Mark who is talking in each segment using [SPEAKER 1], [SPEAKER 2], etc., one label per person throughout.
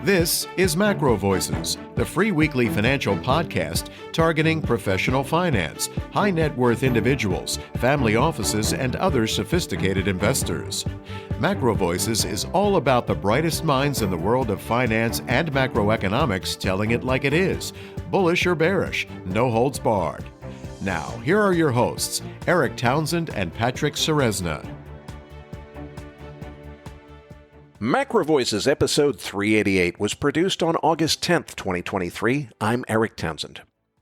[SPEAKER 1] This is MacroVoices, the free weekly financial podcast targeting professional finance, high net worth individuals, family offices, and other sophisticated investors. MacroVoices is all about the brightest minds in the world of finance and macroeconomics telling it like it is, bullish or bearish, no holds barred. Now, here are your hosts, Eric Townsend and Patrick Ceresna.
[SPEAKER 2] MacroVoices episode 388 was produced on August 10th, 2023. I'm Eric Townsend.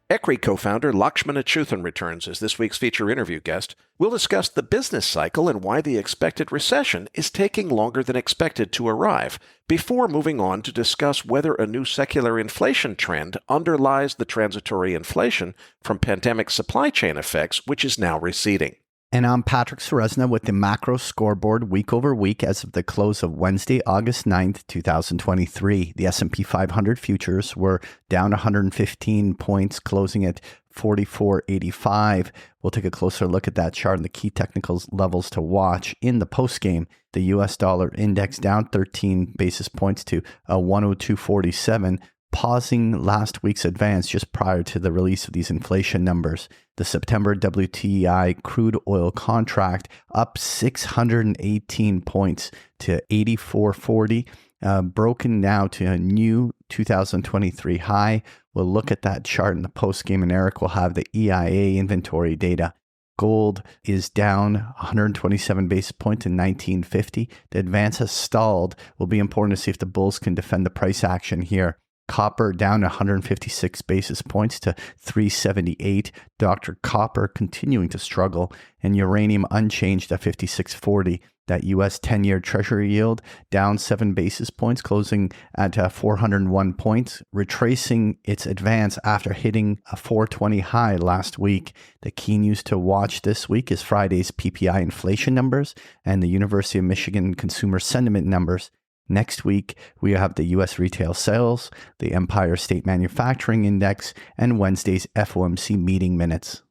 [SPEAKER 2] ECRI co-founder Lakshman Achuthan returns as this week's feature interview guest. We'll discuss the business cycle and why the expected recession is taking longer than expected to arrive, before moving on to discuss whether a new secular inflation trend underlies the transitory inflation from pandemic supply chain effects, which is now receding.
[SPEAKER 3] And I'm Patrick Ceresna with the Macro Scoreboard week over week as of the close of Wednesday, August 9th, 2023. The S&P 500 futures were down 115 points, closing at 44.85. We'll take a closer look at that chart and the key technical levels to watch. In the postgame, the US dollar index down 13 basis points to 102.47. Pausing last week's advance just prior to the release of these inflation numbers. The September WTI crude oil contract up 618 points to 84.40, broken now to a new 2023 high. We'll look at that chart in the postgame, and Eric will have the EIA inventory data. Gold is down 127 basis points to 1950. The advance has stalled. Will be important to see if the bulls can defend the price action here. Copper down 156 basis points to 378. Dr. Copper continuing to struggle, and uranium unchanged at 56.40. That U.S. 10-year Treasury yield down 7 basis points, closing at 401 points, retracing its advance after hitting a 420 high last week. The key news to watch this week is Friday's PPI inflation numbers and the University of Michigan consumer sentiment numbers. Next week, we have the U.S. retail sales, the Empire State Manufacturing Index, and Wednesday's FOMC meeting minutes.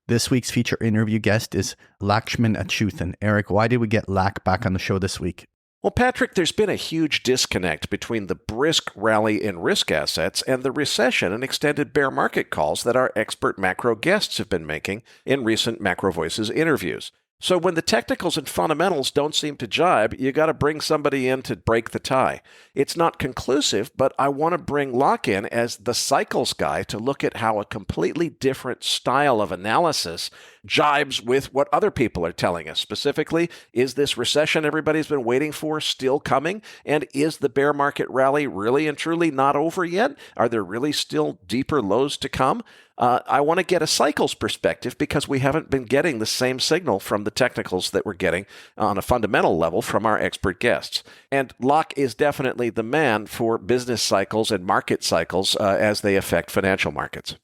[SPEAKER 3] This week's feature interview guest is Lakshman Achuthan. Eric, why did we get Lak back on the show this week?
[SPEAKER 2] Well, Patrick, there's been a huge disconnect between the brisk rally in risk assets and the recession and extended bear market calls that our expert macro guests have been making in recent MacroVoices interviews. So when the technicals and fundamentals don't seem to jibe, you got to bring somebody in to break the tie. It's not conclusive, but I want to bring Lak in as the cycles guy to look at how a completely different style of analysis jibes with what other people are telling us. Specifically, is this recession everybody's been waiting for still coming? And is the bear market rally really and truly not over yet? Are there really still deeper lows to come? I want to get a cycles perspective because we haven't been getting the same signal from the technicals that we're getting on a fundamental level from our expert guests. And Lak is definitely the man for business cycles and market cycles as they affect financial markets.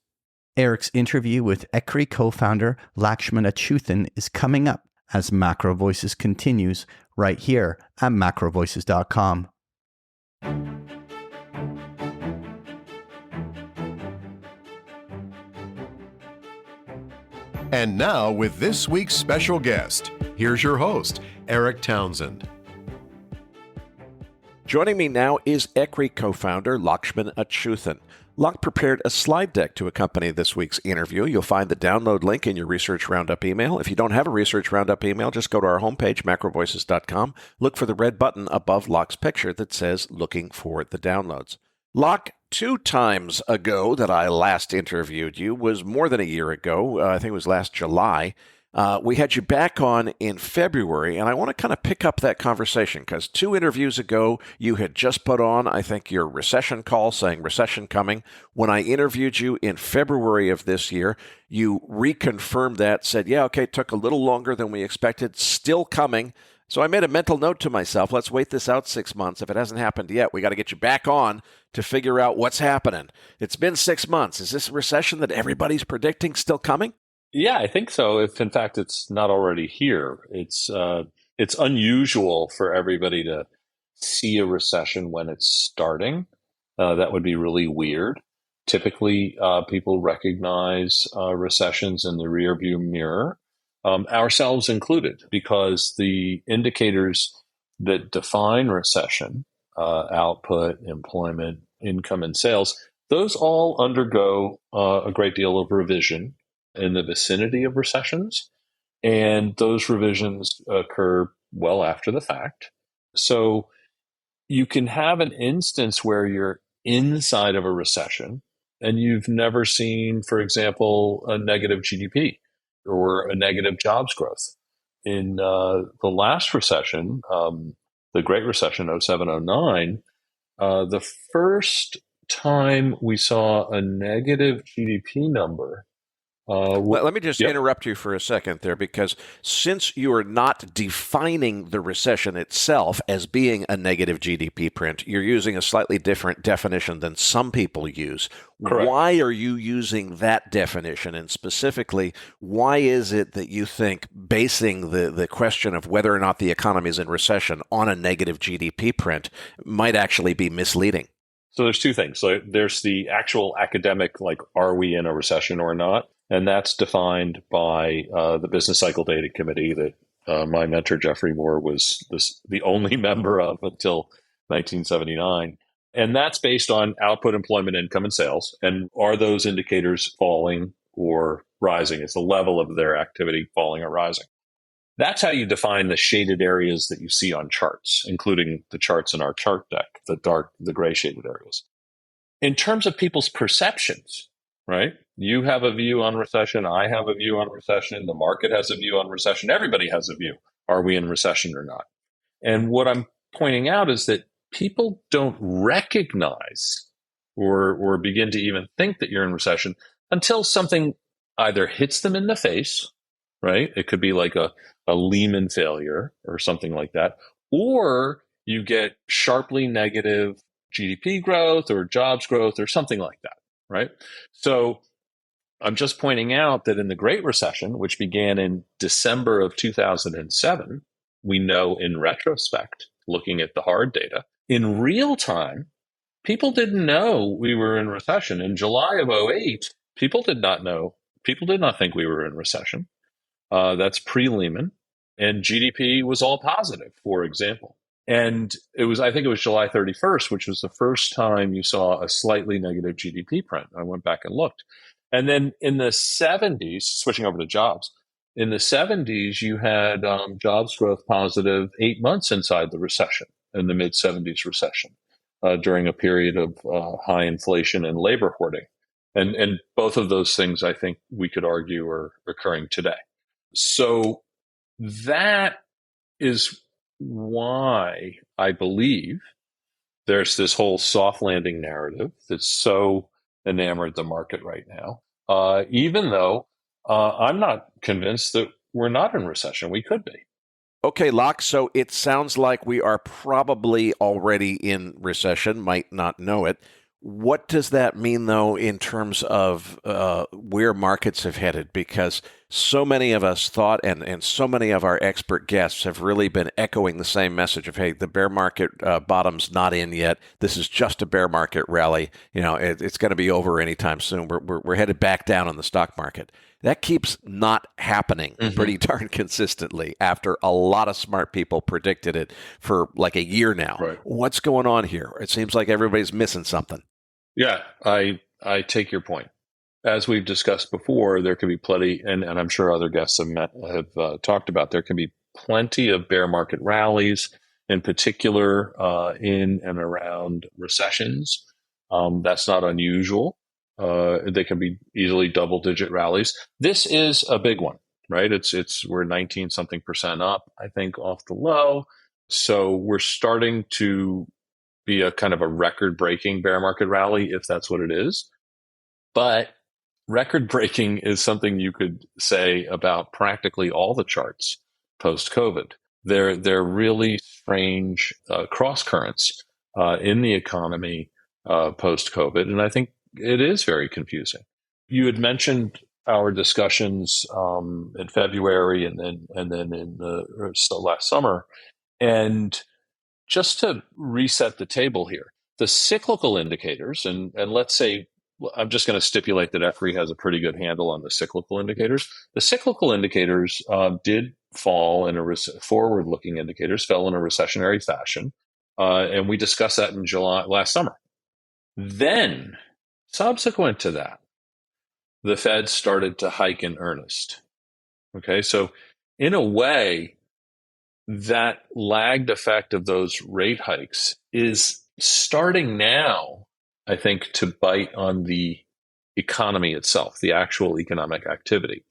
[SPEAKER 3] Eric's interview with ECRI co-founder Lakshman Achuthan is coming up as MacroVoices continues right here at MacroVoices.com.
[SPEAKER 1] And now, with this week's special guest, here's your host, Eric Townsend.
[SPEAKER 2] Joining me now is ECRI co-founder Lakshman Achuthan. Lak prepared a slide deck to accompany this week's interview. You'll find the download link in your Research Roundup email. If you don't have a Research Roundup email, just go to our homepage, macrovoices.com. Look for the red button above Lak's picture that says Looking for the Downloads. Lak, 2 times ago that I last interviewed you was more than a year ago. I think it was last July. We had you back on in February, and I want to kind of pick up that conversation because 2 interviews ago, you had just put on, I think, your recession call saying recession coming. When I interviewed you in February of this year, you reconfirmed that, said, yeah, okay, it took a little longer than we expected, still coming. So I made a mental note to myself, let's wait this out 6 months. If it hasn't happened yet, we got to get you back on to figure out what's happening. It's been 6 months. Is this recession that everybody's predicting still coming?
[SPEAKER 4] Yeah, I think so. If in fact it's not already here, it's unusual for everybody to see a recession when it's starting. That would be really weird. Typically, people recognize recessions in the rearview mirror, ourselves included, because the indicators that define recession output, employment, income, and sales, those all undergo a great deal of revision in the vicinity of recessions. And those revisions occur well after the fact. So you can have an instance where you're inside of a recession and you've never seen, for example, a negative GDP or a negative jobs growth. In the last recession, the Great Recession, 07, 09, the first time we saw a negative GDP number.
[SPEAKER 2] Let me just interrupt you for a second there, because since you are not defining the recession itself as being a negative GDP print, you're using a slightly different definition than some people use.
[SPEAKER 4] Correct.
[SPEAKER 2] Why are you using that definition? And specifically, why is it that you think basing the question of whether or not the economy is in recession on a negative GDP print might actually be misleading?
[SPEAKER 4] So there's two things. So there's the actual academic, like, are we in a recession or not? And that's defined by the Business Cycle Data Committee that my mentor, Jeffrey Moore, was the only member of until 1979. And that's based on output, employment, income, and sales. And are those indicators falling or rising? Is the level of their activity falling or rising? That's how you define the shaded areas that you see on charts, including the charts in our chart deck, the gray shaded areas. In terms of people's perceptions, right? You have a view on recession. I have a view on recession. The market has a view on recession. Everybody has a view. Are we in recession or not? And what I'm pointing out is that people don't recognize or begin to even think that you're in recession until something either hits them in the face, right? It could be like a Lehman failure or something like that, or you get sharply negative GDP growth or jobs growth or something like that, right? So I'm just pointing out that in the Great Recession, which began in December of 2007, we know in retrospect, looking at the hard data, in real time, people didn't know we were in recession. In July of 2008, people did not know. People did not think we were in recession. That's pre-Lehman. And GDP was all positive, for example. And I think it was July 31st, which was the first time you saw a slightly negative GDP print. I went back and looked. And then in the 70s, switching over to jobs, in the 70s, you had jobs growth positive 8 months inside the recession, in the mid-70s recession, during a period of high inflation and labor hoarding. And both of those things, I think we could argue, are occurring today. So that is why I believe there's this whole soft landing narrative that's so enamored the market right now, even though I'm not convinced that we're not in recession. We could be.
[SPEAKER 2] Okay, Locke, so it sounds like we are probably already in recession, might not know it. What does that mean, though, in terms of where markets have headed? Because so many of us thought, and so many of our expert guests have really been echoing the same message of, hey, the bear market bottom's not in yet. This is just a bear market rally. You know, it's going to be over anytime soon. We're headed back down on the stock market. That keeps not happening pretty darn consistently after a lot of smart people predicted it for like a year now.
[SPEAKER 4] Right.
[SPEAKER 2] What's going on here? It seems like everybody's missing something.
[SPEAKER 4] Yeah, I take your point. As we've discussed before, there can be plenty, and I'm sure other guests have talked about, there can be plenty of bear market rallies, in particular in and around recessions. That's not unusual. They can be easily double-digit rallies. This is a big one, right? We're 19-something% up, I think, off the low. So we're starting to be a kind of a record-breaking bear market rally, if that's what it is. But record-breaking is something you could say about practically all the charts post-COVID. They're really strange cross currents in the economy post-COVID, and I think it is very confusing. You had mentioned our discussions in February and then in the last summer, and just to reset the table here, the cyclical indicators, and let's say, I'm just going to stipulate that ECRI has a pretty good handle on the cyclical indicators. The cyclical indicators did fall in forward-looking indicators fell in a recessionary fashion. And we discussed that in July last summer. Then, subsequent to that, the Fed started to hike in earnest. Okay, so in a way, that lagged effect of those rate hikes is starting now, I think, to bite on the economy itself, the actual economic activity.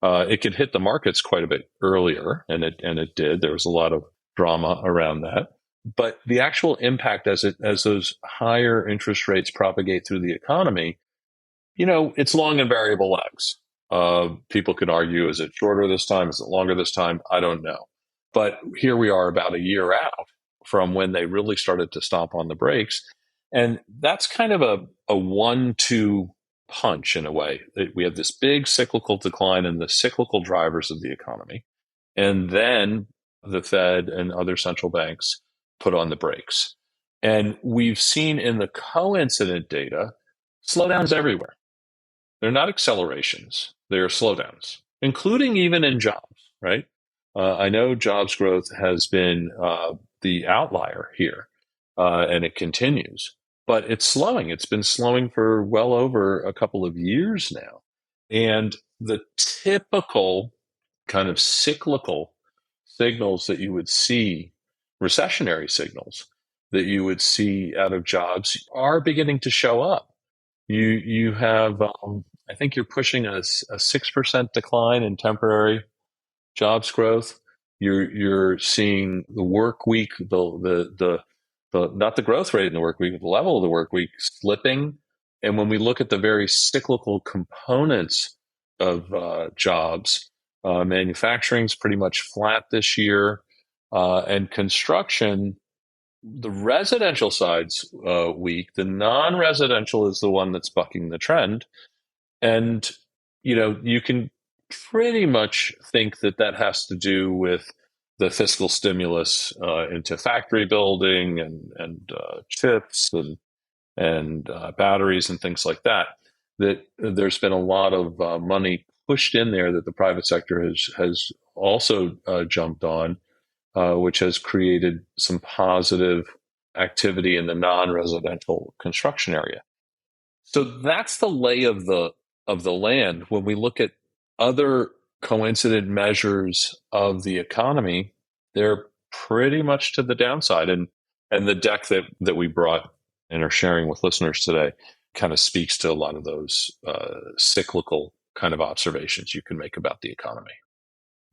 [SPEAKER 4] It could hit the markets quite a bit earlier, and it did. There was a lot of drama around that. But the actual impact as those higher interest rates propagate through the economy, it's long and variable legs. People could argue, is it shorter this time? Is it longer this time? I don't know. But here we are about a year out from when they really started to stomp on the brakes. And that's kind of a 1-2 punch in a way. We have this big cyclical decline in the cyclical drivers of the economy. And then the Fed and other central banks put on the brakes. And we've seen in the coincident data slowdowns everywhere. They're not accelerations, they're slowdowns, including even in jobs, right? I know jobs growth has been the outlier here, and it continues, but it's slowing. It's been slowing for well over a couple of years now. And the typical kind of cyclical signals that you would see, recessionary signals that you would see out of jobs, are beginning to show up. You have, I think you're pushing a 6% decline in temporary jobs growth. You're seeing the work week, the not the growth rate in the work week, but the level of the work week slipping. And when we look at the very cyclical components of jobs, manufacturing's pretty much flat this year, and construction, the residential side's weak. The non-residential is the one that's bucking the trend. And, you can pretty much think that has to do with the fiscal stimulus into factory building and chips and batteries and things like that. That there's been a lot of money pushed in there that the private sector has also jumped on, which has created some positive activity in the non-residential construction area. So that's the lay of the land. When we look at other coincident measures of the economy, they're pretty much to the downside. And the deck that we brought and are sharing with listeners today kind of speaks to a lot of those cyclical kind of observations you can make about the economy.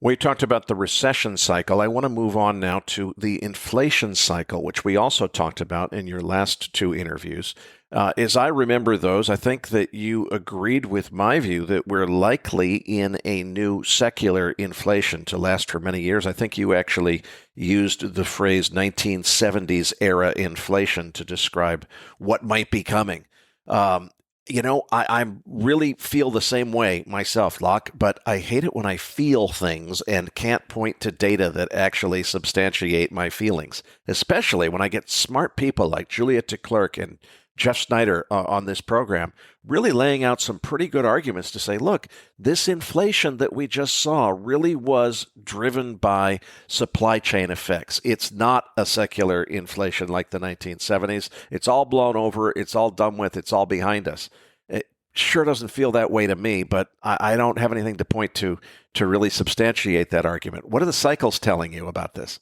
[SPEAKER 2] We talked about the recession cycle. I want to move on now to the inflation cycle, which we also talked about in your last two interviews. As I remember those, I think that you agreed with my view that we're likely in a new secular inflation to last for many years. I think you actually used the phrase 1970s era inflation to describe what might be coming. I really feel the same way myself, Locke, but I hate it when I feel things and can't point to data that actually substantiate my feelings, especially when I get smart people like Julia DeClercq and Jeff Snyder on this program, really laying out some pretty good arguments to say, look, this inflation that we just saw really was driven by supply chain effects. It's not a secular inflation like the 1970s. It's all blown over. It's all done with. It's all behind us. It sure doesn't feel that way to me, but I don't have anything to point to really substantiate that argument. What are the cycles telling you about this?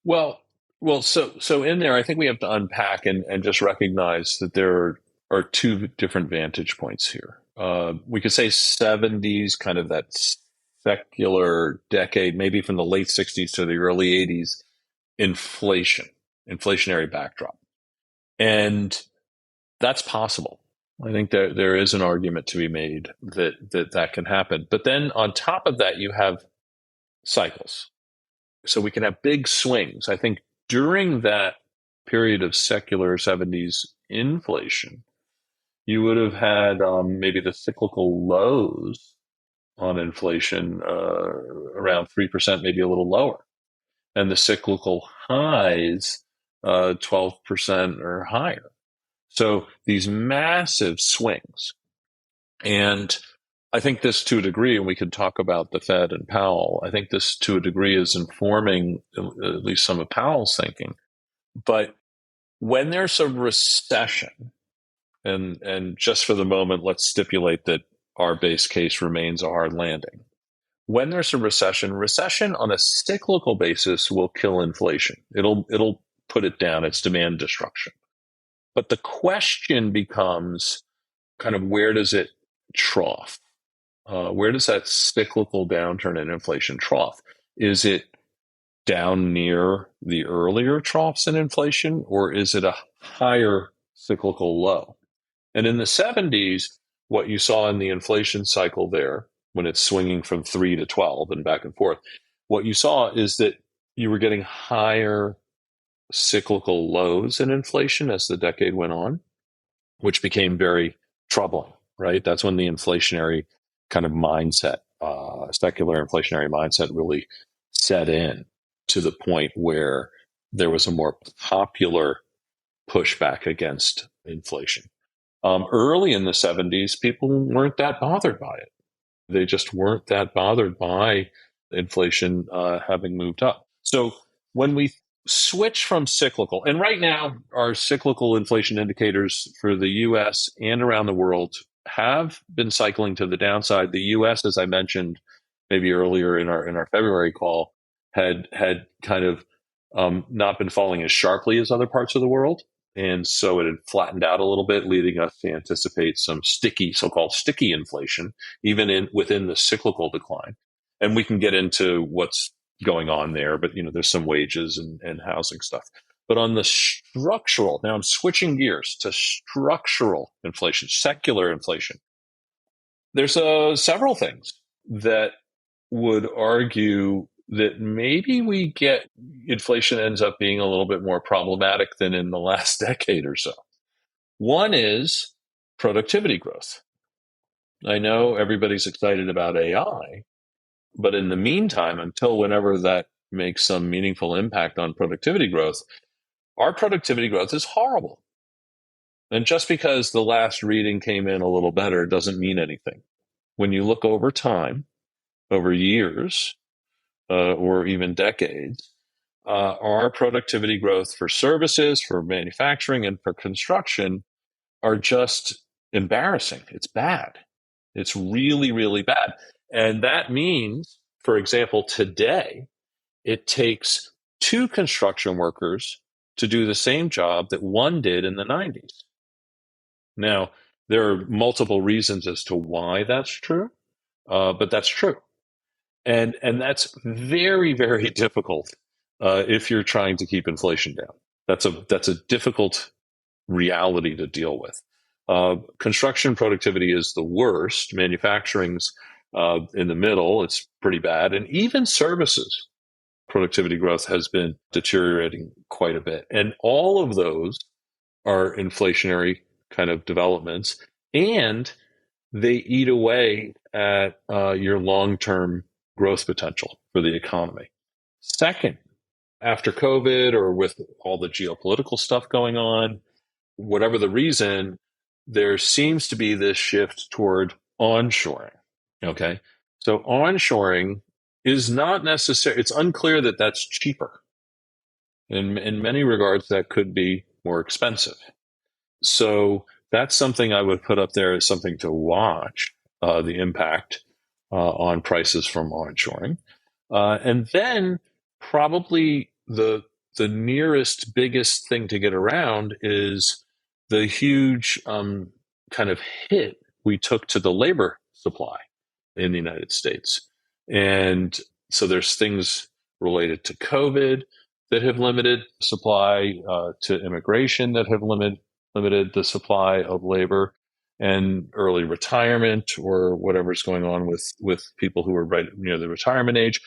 [SPEAKER 4] Well, so in there, I think we have to unpack and just recognize that there are two different vantage points here. We could say 70s, kind of that secular decade, maybe from the late 60s to the early 80s, inflationary backdrop. And that's possible. I think there is an argument to be made that can happen. But then on top of that, you have cycles. So we can have big swings. I think during that period of secular 70s inflation, you would have had maybe the cyclical lows on inflation around 3%, maybe a little lower, and the cyclical highs 12% or higher. So these massive swings. And I think this to a degree, and we could talk about the Fed and Powell, I think this to a degree is informing at least some of Powell's thinking, But when there's a recession, and just for the moment, let's stipulate that our base case remains a hard landing. When there's a recession on a cyclical basis will kill inflation. It'll put it down. It's demand destruction. But the question becomes kind of where does it trough? Where does that cyclical downturn in inflation trough? Is it down near the earlier troughs in inflation, or is it a higher cyclical low? And in the 70s, what you saw in the inflation cycle there, when it's swinging from 3 to 12 and back and forth, what you saw is that you were getting higher cyclical lows in inflation as the decade went on, which became very troubling, right? That's when the inflationary kind of mindset, secular inflationary mindset really set in to the point where there was a more popular pushback against inflation. Early in the 70s, people weren't that bothered by it. They just weren't that bothered by inflation having moved up. So when we switch from cyclical, and right now our cyclical inflation indicators for the US and around the world have been cycling to the downside. The US, as I mentioned maybe earlier in our February call, had kind of not been falling as sharply as other parts of the world. And so it had flattened out a little bit, leading us to anticipate some so-called sticky inflation, even within the cyclical decline. And we can get into what's going on there, but there's some wages and housing stuff. But on the structural, now I'm switching gears to structural inflation, secular inflation. There's several things that would argue that maybe inflation ends up being a little bit more problematic than in the last decade or so. One is productivity growth. I know everybody's excited about AI, but in the meantime, until whenever that makes some meaningful impact on productivity growth, our productivity growth is horrible. And just because the last reading came in a little better doesn't mean anything. When you look over time, over years, or even decades, our productivity growth for services, for manufacturing, and for construction are just embarrassing. It's bad. It's really, really bad. And that means, for example, today, it takes 2 construction workers to do the same job that one did in the 90s. Now, there are multiple reasons as to why that's true, but that's true. And that's very, very difficult if you're trying to keep inflation down. That's a difficult reality to deal with. Construction productivity is the worst. Manufacturing's in the middle. It's pretty bad. And even services productivity growth has been deteriorating quite a bit. And all of those are inflationary kind of developments. And they eat away at your long-term growth potential for the economy. Second, after COVID or with all the geopolitical stuff going on, whatever the reason, there seems to be this shift toward onshoring. Okay. So onshoring is not necessary. It's unclear that that's cheaper. In many regards, that could be more expensive. So that's something I would put up there as something to watch, the impact on prices from onshoring. And then probably the nearest biggest thing to get around is the huge kind of hit we took to the labor supply in the United States. And so there's things related to COVID that have limited supply, to immigration that have limited the supply of labor, and early retirement or whatever's going on with people who are right near the retirement age.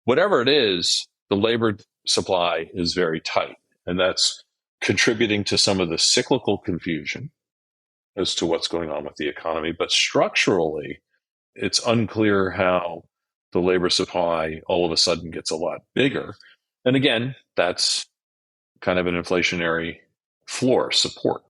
[SPEAKER 4] Whatever it is, the labor supply is very tight. And that's contributing to some of the cyclical confusion as to what's going on with the economy. But structurally, it's unclear how the labor supply all of a sudden gets a lot bigger. And again, that's kind of an inflationary floor support.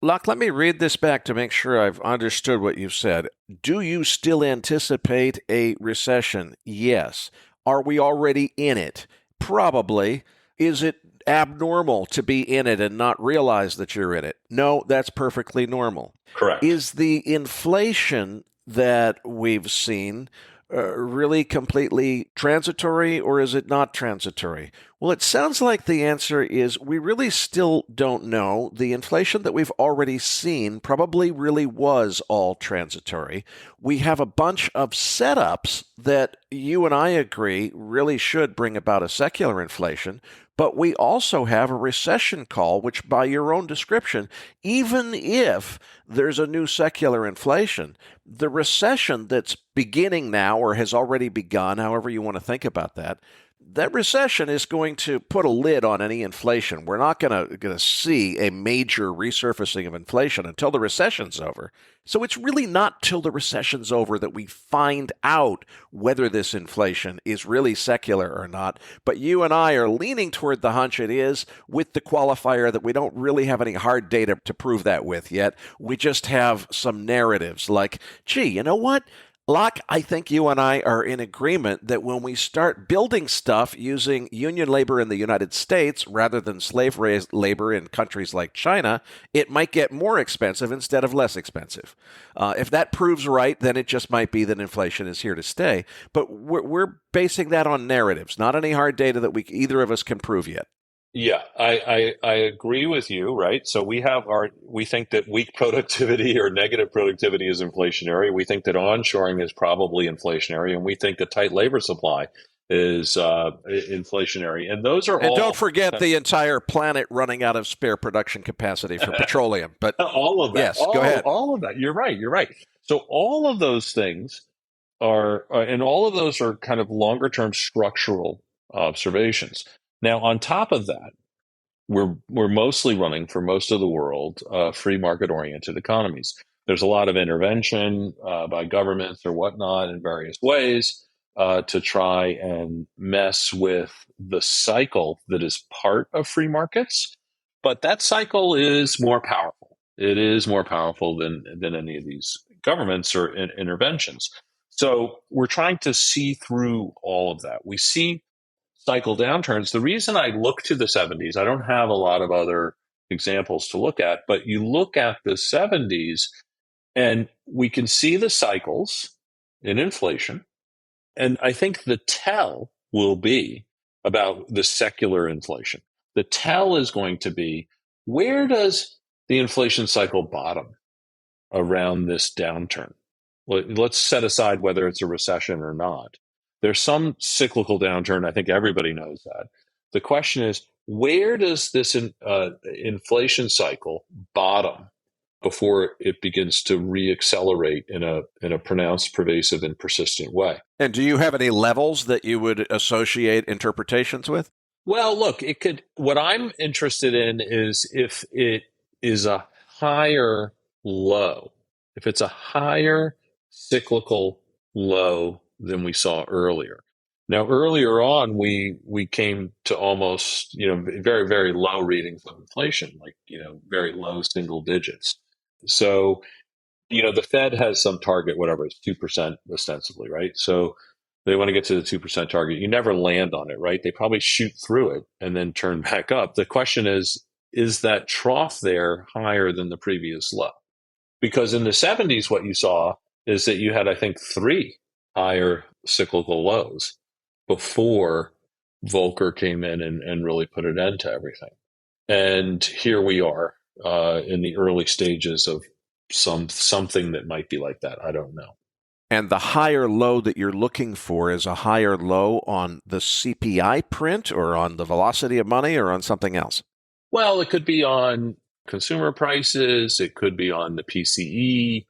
[SPEAKER 2] Locke, let me read this back to make sure I've understood what you've said. Do you still anticipate a recession? Yes. Are we already in it? Probably. Is it abnormal to be in it and not realize that you're in it. No, that's perfectly normal.
[SPEAKER 4] Correct.
[SPEAKER 2] Is the inflation that we've seen really completely transitory, or is it not transitory? Well, it sounds like the answer is we really still don't know. The inflation that we've already seen probably really was all transitory. We have a bunch of setups that you and I agree really should bring about a secular inflation. But we also have a recession call, which by your own description, even if there's a new secular inflation, the recession that's beginning now or has already begun, however you want to think about that, that recession is going to put a lid on any inflation. We're not going to see a major resurfacing of inflation until the recession's over. So it's really not till the recession's over that we find out whether this inflation is really secular or not. But you and I are leaning toward the hunch it is, with the qualifier that we don't really have any hard data to prove that with yet. We just have some narratives like, gee, you know what? Locke, I think you and I are in agreement that when we start building stuff using union labor in the United States rather than slave labor in countries like China, it might get more expensive instead of less expensive. If that proves right, then it just might be that inflation is here to stay. But we're basing that on narratives, not any hard data that either of us can prove yet.
[SPEAKER 4] Yeah, I agree with you, right? So we think that weak productivity or negative productivity is inflationary. We think that onshoring is probably inflationary, and we think the tight labor supply is inflationary. And those are
[SPEAKER 2] and don't forget the entire planet running out of spare production capacity for petroleum. But
[SPEAKER 4] all of that.
[SPEAKER 2] Yes, go ahead.
[SPEAKER 4] All of that. You're right. So all of those things and all of those are kind of longer term structural observations. Now, on top of that, we're mostly running, for most of the world, free market-oriented economies. There's a lot of intervention by governments or whatnot in various ways to try and mess with the cycle that is part of free markets. But that cycle is more powerful. It is more powerful than any of these governments or interventions. So we're trying to see through all of that. We see cycle downturns. The reason I look to the 70s, I don't have a lot of other examples to look at, but you look at the 70s and we can see the cycles in inflation. And I think the tell will be about the secular inflation. The tell is going to be, where does the inflation cycle bottom around this downturn? Let's set aside whether it's a recession or not. There's some cyclical downturn. I think everybody knows that. The question is, where does this inflation cycle bottom before it begins to reaccelerate in a pronounced, pervasive, and persistent way?
[SPEAKER 2] And do you have any levels that you would associate interpretations with?
[SPEAKER 4] Well, look, what I'm interested in is if it is a higher low, if it's a higher cyclical low than we saw earlier. Now, earlier on, we came to almost, very, very low readings of inflation, like, very low single digits. So, the Fed has some target, whatever, it's 2% ostensibly, right? So they want to get to the 2% target. You never land on it, right? They probably shoot through it and then turn back up. The question is that trough there higher than the previous low? Because in the 70s, what you saw is that you had, I think, 3 higher cyclical lows before Volcker came in and really put an end to everything. And here we are in the early stages of something that might be like that. I don't know.
[SPEAKER 2] And the higher low that you're looking for is a higher low on the CPI print or on the velocity of money or on something else?
[SPEAKER 4] Well, it could be on consumer prices. It could be on the PCE.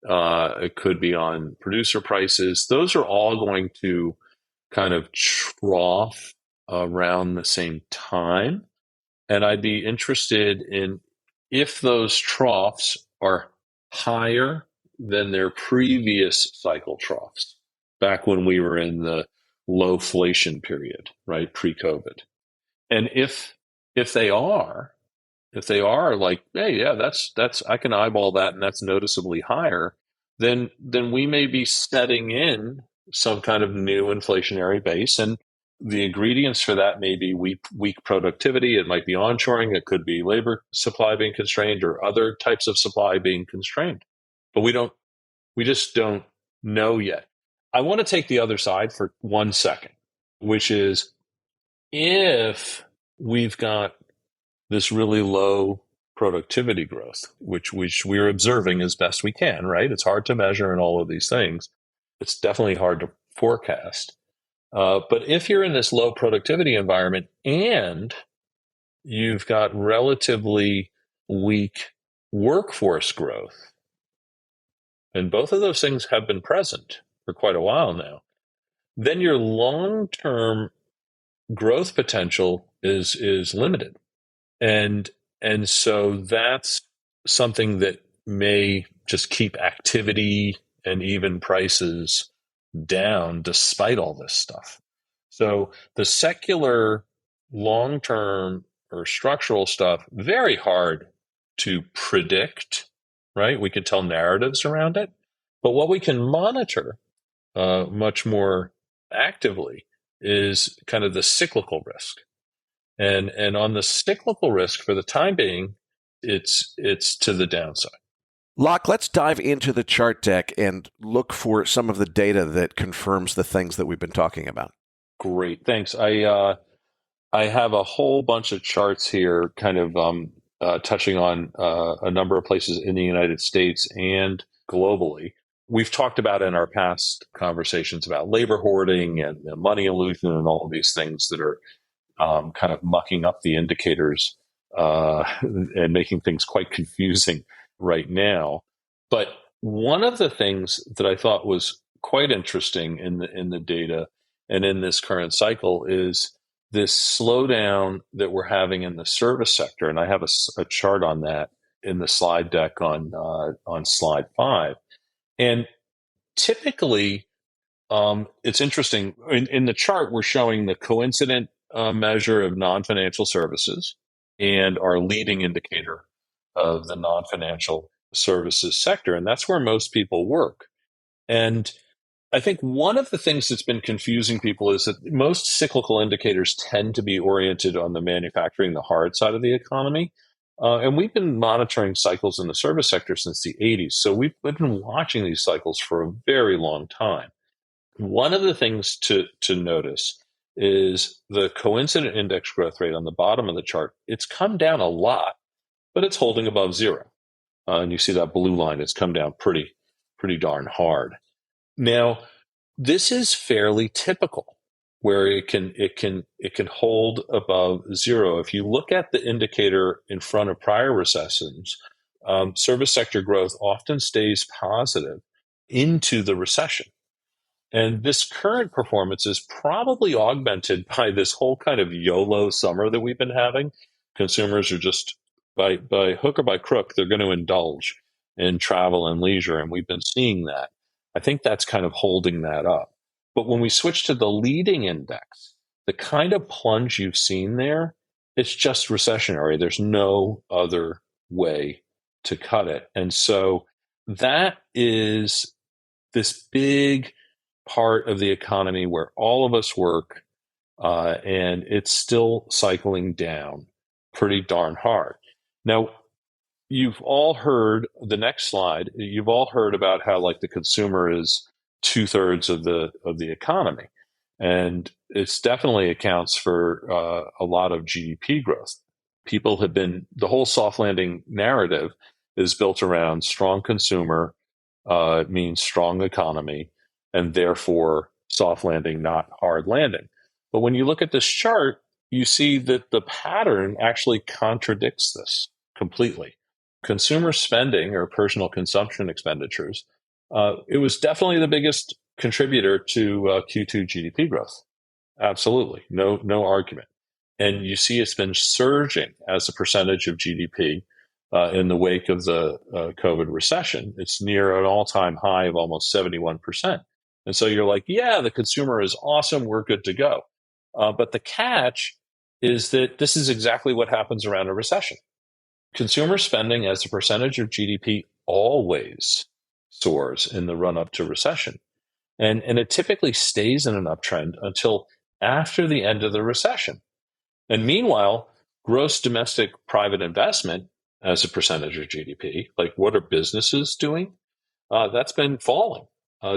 [SPEAKER 4] It could be on producer prices. Those are all going to kind of trough around the same time. And I'd be interested in if those troughs are higher than their previous cycle troughs, back when we were in the lowflation period, right, pre-COVID. And if they are like, hey, yeah, that's I can eyeball that and that's noticeably higher, then we may be setting in some kind of new inflationary base. And the ingredients for that may be weak productivity. It might be onshoring. It could be labor supply being constrained or other types of supply being constrained. But we just don't know yet. I want to take the other side for 1 second, which is if we've got this really low productivity growth, which we're observing as best we can, right? It's hard to measure and all of these things. It's definitely hard to forecast. But if you're in this low productivity environment and you've got relatively weak workforce growth, and both of those things have been present for quite a while now, then your long-term growth potential is limited. And so that's something that may just keep activity and even prices down despite all this stuff. So the secular long-term or structural stuff, very hard to predict, right? We can tell narratives around it, but what we can monitor much more actively is kind of the cyclical risk. And on the cyclical risk for the time being, it's to the downside.
[SPEAKER 2] Locke, let's dive into the chart deck and look for some of the data that confirms the things that we've been talking about.
[SPEAKER 4] Great, thanks. I have a whole bunch of charts here, kind of touching on a number of places in the United States and globally. We've talked about in our past conversations about labor hoarding and money illusion and all of these things that are kind of mucking up the indicators and making things quite confusing right now. But one of the things that I thought was quite interesting in the data and in this current cycle is this slowdown that we're having in the service sector. And I have a chart on that in the slide deck on slide 5. And typically, it's interesting. In the chart, we're showing the coincident measure of non-financial services and our leading indicator of the non-financial services sector. And that's where most people work. And I think one of the things that's been confusing people is that most cyclical indicators tend to be oriented on the manufacturing, the hard side of the economy. And we've been monitoring cycles in the service sector since the 80s. So we've been watching these cycles for a very long time. One of the things to notice is the coincident index growth rate on the bottom of the chart. It's come down a lot, but it's holding above zero. And you see that blue line, it's come down pretty darn hard. Now, this is fairly typical where it can hold above zero. If you look at the indicator in front of prior recessions, service sector growth often stays positive into the recession. And this current performance is probably augmented by this whole kind of YOLO summer that we've been having. Consumers are just, by hook or by crook, they're going to indulge in travel and leisure. And we've been seeing that. I think that's kind of holding that up. But when we switch to the leading index, the kind of plunge you've seen there, it's just recessionary. There's no other way to cut it. And so that is this big part of the economy where all of us work, and it's still cycling down pretty darn hard. Now, you've all heard the next slide. You've all heard about how like the consumer is 2/3 of the economy, and it's definitely accounts for a lot of GDP growth. People have been, the whole soft landing narrative is built around strong consumer, means strong economy, and therefore soft landing, not hard landing. But when you look at this chart, you see that the pattern actually contradicts this completely. Consumer spending or personal consumption expenditures, it was definitely the biggest contributor to Q2 GDP growth. Absolutely, no argument. And you see it's been surging as a percentage of GDP in the wake of the COVID recession. It's near an all-time high of almost 71%. And so you're like, yeah, the consumer is awesome. We're good to go. But the catch is that this is exactly what happens around a recession. Consumer spending as a percentage of GDP always soars in the run-up to recession. And it typically stays in an uptrend until after the end of the recession. And meanwhile, gross domestic private investment as a percentage of GDP, like what are businesses doing? That's been falling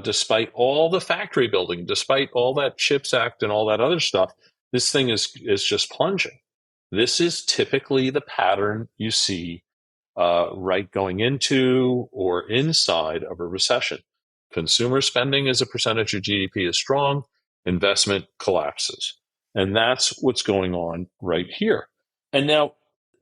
[SPEAKER 4] despite all the factory building, despite all that CHIPS Act and all that other stuff. This thing is just plunging. This is typically the pattern you see right going into or inside of a recession. Consumer spending as a percentage of GDP is strong, investment collapses. And that's what's going on right here. And now,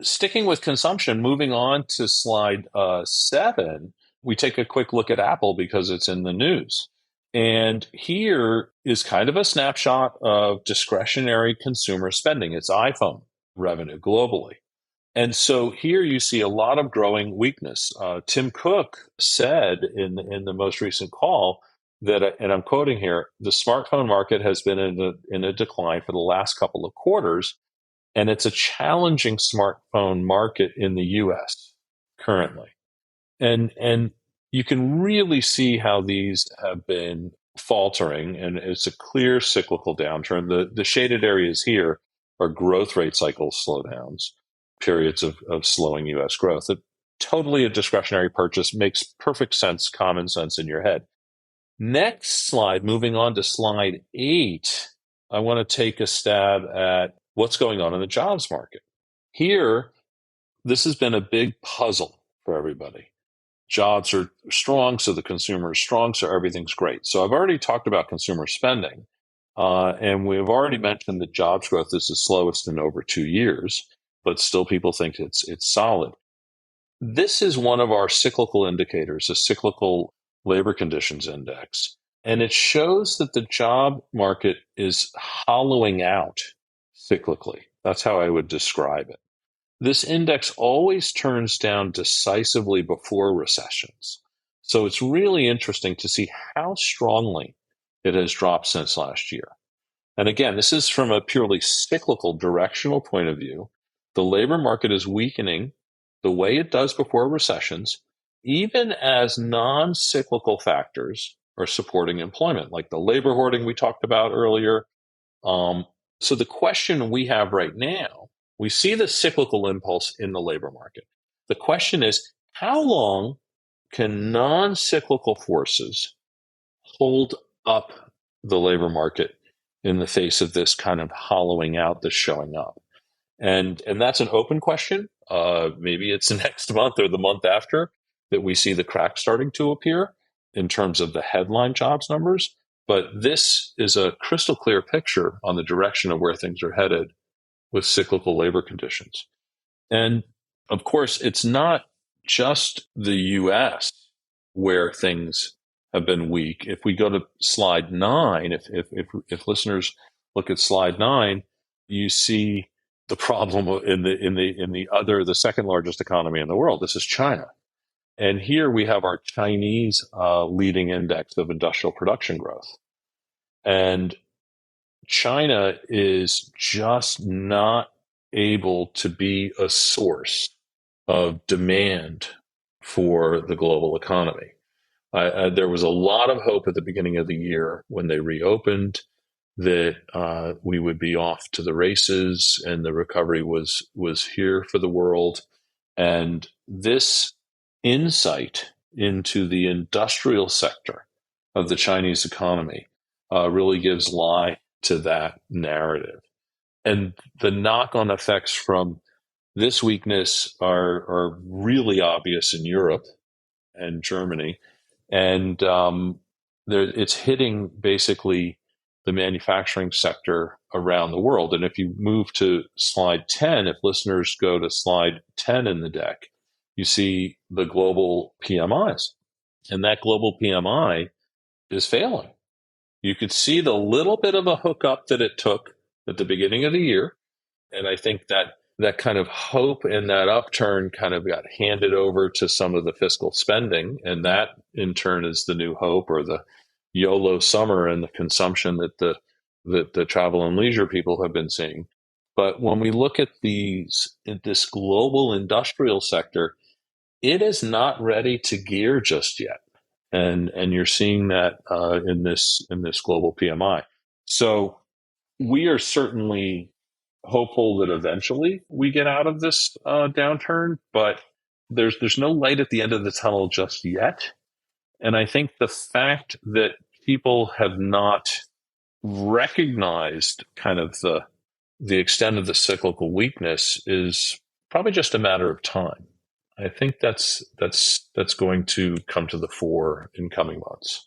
[SPEAKER 4] sticking with consumption, moving on to slide 7, we take a quick look at Apple because it's in the news. And here is kind of a snapshot of discretionary consumer spending. It's iPhone revenue globally. And so here you see a lot of growing weakness. Tim Cook said in the most recent call that, and I'm quoting here, the smartphone market has been in a decline for the last couple of quarters, and it's a challenging smartphone market in the U.S. currently. And you can really see how these have been faltering, and it's a clear cyclical downturn. The shaded areas here are growth rate cycle slowdowns, periods of slowing U.S. growth. Totally a discretionary purchase, makes perfect sense, common sense in your head. Next slide, moving on to slide 8, I want to take a stab at what's going on in the jobs market. Here, this has been a big puzzle for everybody. Jobs are strong, so the consumer is strong, so everything's great. So I've already talked about consumer spending, and we've already mentioned that jobs growth is the slowest in over 2 years, but still people think it's solid. This is one of our cyclical indicators, a cyclical labor conditions index, and it shows that the job market is hollowing out cyclically. That's how I would describe it. This index always turns down decisively before recessions. So it's really interesting to see how strongly it has dropped since last year. And again, this is from a purely cyclical directional point of view. The labor market is weakening the way it does before recessions, even as non-cyclical factors are supporting employment, like the labor hoarding we talked about earlier. So the question we have right now, we see the cyclical impulse in the labor market. The question is, how long can non-cyclical forces hold up the labor market in the face of this kind of hollowing out that's showing up? And that's an open question. Maybe it's next month or the month after that we see the cracks starting to appear in terms of the headline jobs numbers. But this is a crystal clear picture on the direction of where things are headed with cyclical labor conditions. And of course, it's not just the US where things have been weak. If we go to slide 9, if listeners look at slide 9, you see the problem in the second largest economy in the world. This is China. And here we have our Chinese leading index of industrial production growth. And China is just not able to be a source of demand for the global economy. There was a lot of hope at the beginning of the year when they reopened that we would be off to the races and the recovery was here for the world. And this insight into the industrial sector of the Chinese economy really gives lie to that narrative. And the knock-on effects from this weakness are really obvious in Europe and Germany. And it's hitting basically the manufacturing sector around the world. And if you move to slide 10, if listeners go to slide 10 in the deck, you see the global PMIs. And that global PMI is failing. You could see the little bit of a hookup that it took at the beginning of the year. And I think that kind of hope and that upturn kind of got handed over to some of the fiscal spending. And that in turn is the new hope, or the YOLO summer and the consumption that the travel and leisure people have been seeing. But when we look at this global industrial sector, it is not ready to gear just yet. And you're seeing that in this global PMI. So we are certainly hopeful that eventually we get out of this downturn, but there's no light at the end of the tunnel just yet. And I think the fact that people have not recognized kind of the extent of the cyclical weakness is probably just a matter of time. I think that's going to come to the fore in coming months.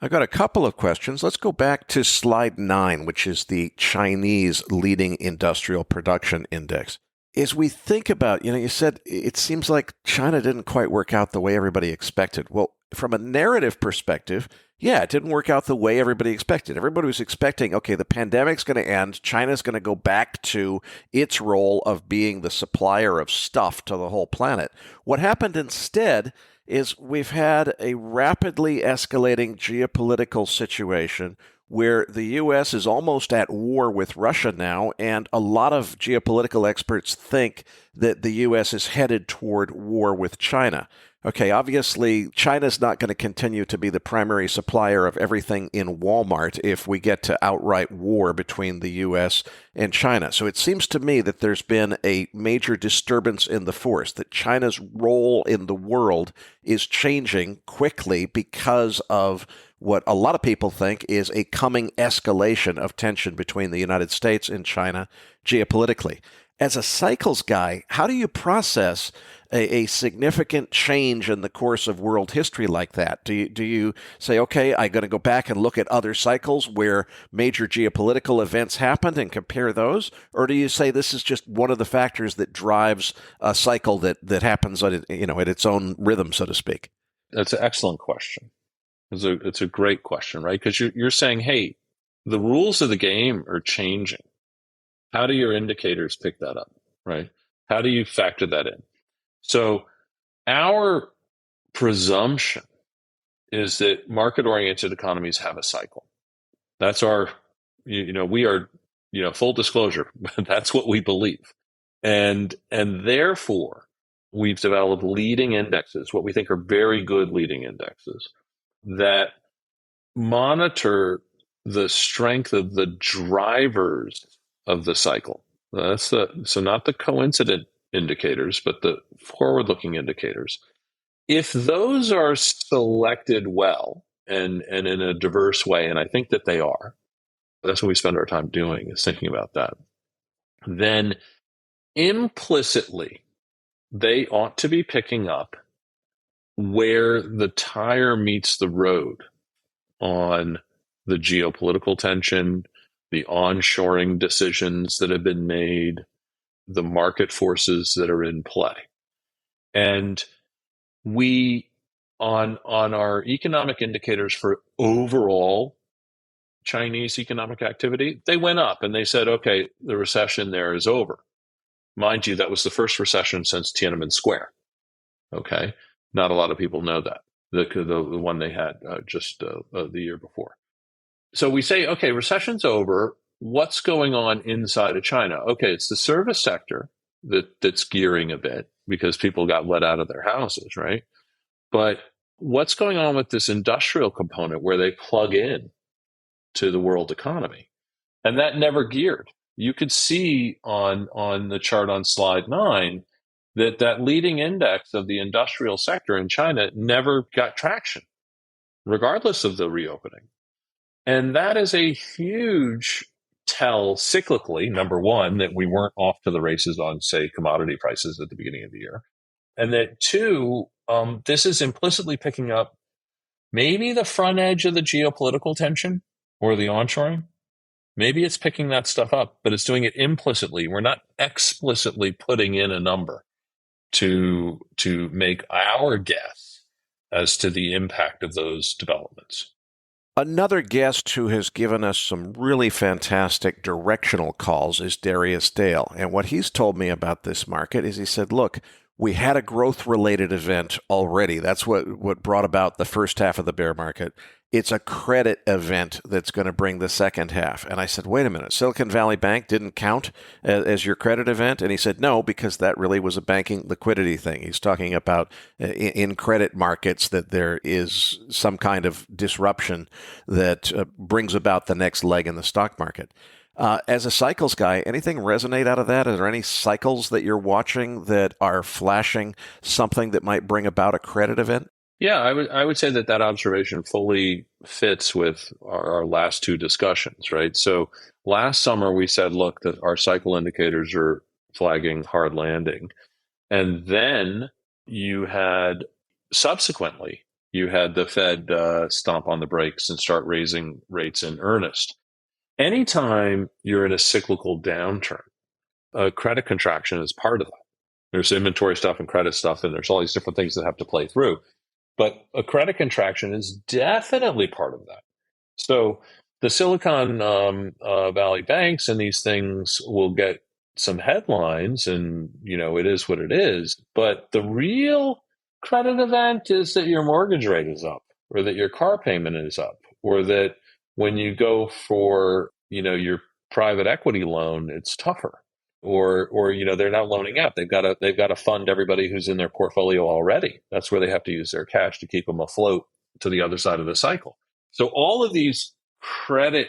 [SPEAKER 2] I've got a couple of questions. Let's go back to slide 9, which is the Chinese leading industrial production index. As we think about, you said it seems like China didn't quite work out the way everybody expected. Well, from a narrative perspective, yeah, it didn't work out the way everybody expected. Everybody was expecting, okay, the pandemic's going to end. China's going to go back to its role of being the supplier of stuff to the whole planet. What happened instead is we've had a rapidly escalating geopolitical situation where the U.S. is almost at war with Russia now, and a lot of geopolitical experts think that the U.S. is headed toward war with China. Okay, obviously, China's not going to continue to be the primary supplier of everything in Walmart if we get to outright war between the U.S. and China. So it seems to me that there's been a major disturbance in the force, that China's role in the world is changing quickly because of what a lot of people think is a coming escalation of tension between the United States and China geopolitically. As a cycles guy, how do you process a significant change in the course of world history like that? Do you say, okay, I'm going to go back and look at other cycles where major geopolitical events happened and compare those? Or do you say this is just one of the factors that drives a cycle that happens at its own rhythm, so to speak?
[SPEAKER 4] That's an excellent question. It's a great question, right? Because you're saying, hey, the rules of the game are changing. How do your indicators pick that up, right? How do you factor that in? So our presumption is that market-oriented economies have a cycle. That's our, we are, full disclosure, that's what we believe. And therefore, we've developed leading indexes, what we think are very good leading indexes, that monitor the strength of the drivers of the cycle. So not the coincident indicators, but the forward-looking indicators. If those are selected well and in a diverse way, and I think that they are, that's what we spend our time doing, is thinking about that, then implicitly they ought to be picking up where the tire meets the road on the geopolitical tension, the onshoring decisions that have been made, the market forces that are in play. And we, on our economic indicators for overall Chinese economic activity, they went up and they said, okay, the recession there is over. Mind you, that was the first recession since Tiananmen Square. Okay. Not a lot of people know that, the one they had just the year before. So we say, okay, recession's over. What's going on inside of China? Okay, it's the service sector that's gearing a bit because people got let out of their houses, right? But what's going on with this industrial component where they plug in to the world economy? And that never geared. You could see on the chart on slide 9 that leading index of the industrial sector in China never got traction, regardless of the reopening. And that is a huge tell cyclically, number one, that we weren't off to the races on, say, commodity prices at the beginning of the year. And that two, this is implicitly picking up maybe the front edge of the geopolitical tension or the onshoring. Maybe it's picking that stuff up, but it's doing it implicitly. We're not explicitly putting in a number to make our guess as to the impact of those developments.
[SPEAKER 2] Another guest who has given us some really fantastic directional calls is Darius Dale. And what he's told me about this market is he said, look, we had a growth-related event already. That's what brought about the first half of the bear market. It's a credit event that's going to bring the second half. And I said, wait a minute, Silicon Valley Bank didn't count as your credit event? And he said, no, because that really was a banking liquidity thing. He's talking about in credit markets that there is some kind of disruption that brings about the next leg in the stock market. As a cycles guy, anything resonate out of that? Are there any cycles that you're watching that are flashing something that might bring about a credit event?
[SPEAKER 4] Yeah, I would say that observation fully fits with our last two discussions, right? So last summer we said, look, that our cycle indicators are flagging hard landing. And then subsequently, you had the Fed stomp on the brakes and start raising rates in earnest. Anytime you're in a cyclical downturn, a credit contraction is part of that. There's inventory stuff and credit stuff, and there's all these different things that have to play through. But a credit contraction is definitely part of that. So the Silicon Valley banks and these things will get some headlines, and it is what it is. But the real credit event is that your mortgage rate is up, or that your car payment is up, or that when you go for your private equity loan, it's tougher, or they're not loaning out. They've got to fund everybody who's in their portfolio already. That's where they have to use their cash to keep them afloat to the other side of the cycle. So all of these credit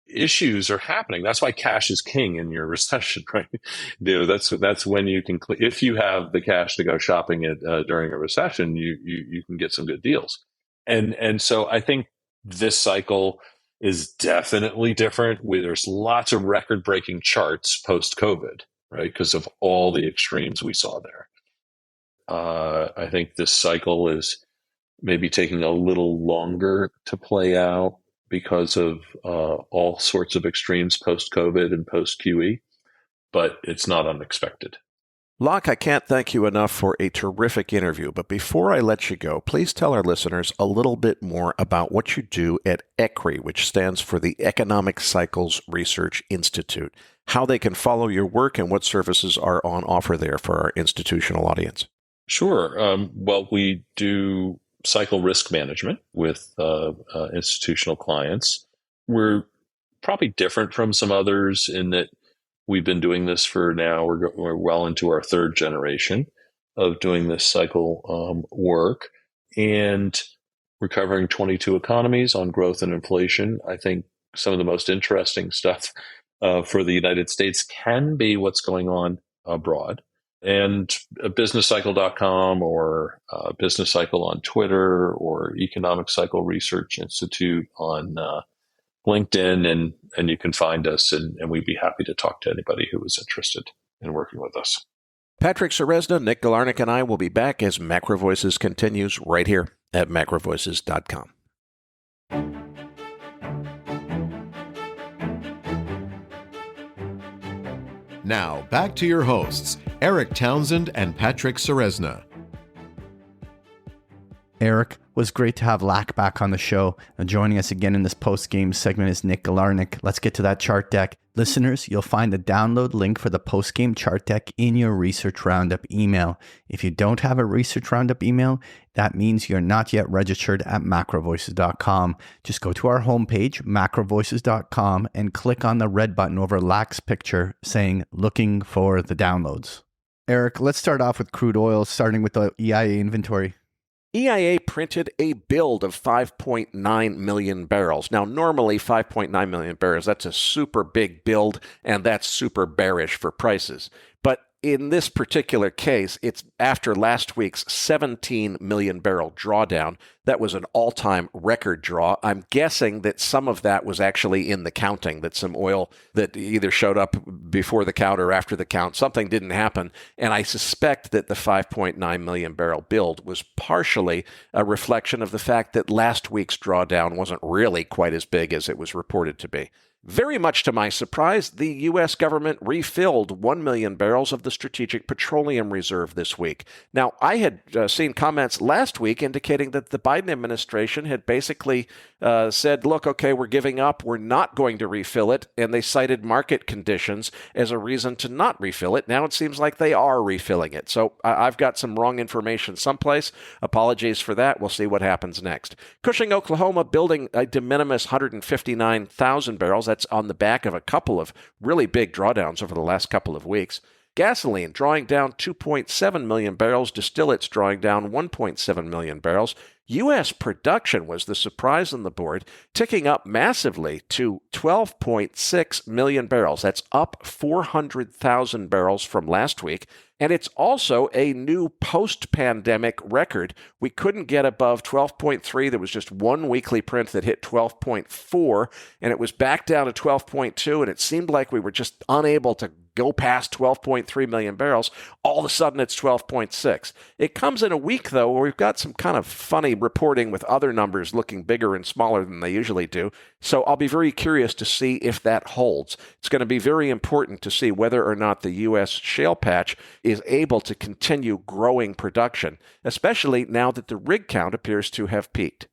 [SPEAKER 4] issues are happening. That's why cash is king in your recession, right? That's when you can, if you have the cash to go shopping during a recession, you can get some good deals. And so I think this cycle is definitely different. There's lots of record-breaking charts post-COVID, right? Because of all the extremes we saw there. I think this cycle is maybe taking a little longer to play out because of all sorts of extremes post-COVID and post-QE, but it's not unexpected.
[SPEAKER 2] Locke, I can't thank you enough for a terrific interview, but before I let you go, please tell our listeners a little bit more about what you do at ECRI, which stands for the Economic Cycles Research Institute, how they can follow your work, and what services are on offer there for our institutional audience.
[SPEAKER 4] Sure. Well, we do cycle risk management with institutional clients. We're probably different from some others in that we've been doing this for now. We're well into our third generation of doing this cycle work, and we're covering 22 economies on growth and inflation. I think some of the most interesting stuff for the United States can be what's going on abroad. And businesscycle.com or Business Cycle on Twitter or Economic Cycle Research Institute on LinkedIn, and you can find us, and we'd be happy to talk to anybody who is interested in working with us.
[SPEAKER 2] Patrick Ceresna, Nick Galarnik, and I will be back as MacroVoices continues right here at MacroVoices.com.
[SPEAKER 1] Now, back to your hosts, Eric Townsend and Patrick Ceresna.
[SPEAKER 3] Eric, was great to have Lack back on the show. And joining us again in this post-game segment is Nick Galarnik. Let's get to that chart deck. Listeners, you'll find the download link for the post-game chart deck in your Research Roundup email. If you don't have a Research Roundup email, that means you're not yet registered at MacroVoices.com. Just go to our homepage, MacroVoices.com, and click on the red button over Lack's picture saying, looking for the downloads. Eric, let's start off with crude oil, starting with the EIA inventory.
[SPEAKER 2] EIA printed a build of 5.9 million barrels. Now, normally 5.9 million barrels, that's a super big build, and that's super bearish for prices. But in this particular case, it's after last week's 17 million barrel drawdown. That was an all-time record draw. I'm guessing that some of that was actually in the counting, that some oil that either showed up before the count or after the count, something didn't happen. And I suspect that the 5.9 million barrel build was partially a reflection of the fact that last week's drawdown wasn't really quite as big as it was reported to be. Very much to my surprise, the U.S. government refilled 1 million barrels of the Strategic Petroleum Reserve this week. Now, I had seen comments last week indicating that the Biden administration had basically said, look, okay, we're giving up, we're not going to refill it, and they cited market conditions as a reason to not refill it. Now it seems like they are refilling it. So I've got some wrong information someplace. Apologies for that. We'll see what happens next. Cushing, Oklahoma, building a de minimis 159,000 barrels. That's on the back of a couple of really big drawdowns over the last couple of weeks. Gasoline drawing down 2.7 million barrels. Distillates drawing down 1.7 million barrels. U.S. production was the surprise on the board, ticking up massively to 12.6 million barrels. That's up 400,000 barrels from last week. And it's also a new post-pandemic record. We couldn't get above 12.3. There was just one weekly print that hit 12.4, and it was back down to 12.2, and it seemed like we were just unable to go past 12.3 million barrels. All of a sudden, it's 12.6. It comes in a week, though, where we've got some kind of funny reporting with other numbers looking bigger and smaller than they usually do. So I'll be very curious to see if that holds. It's going to be very important to see whether or not the U.S. shale patch is able to continue growing production, especially now that the rig count appears to have peaked.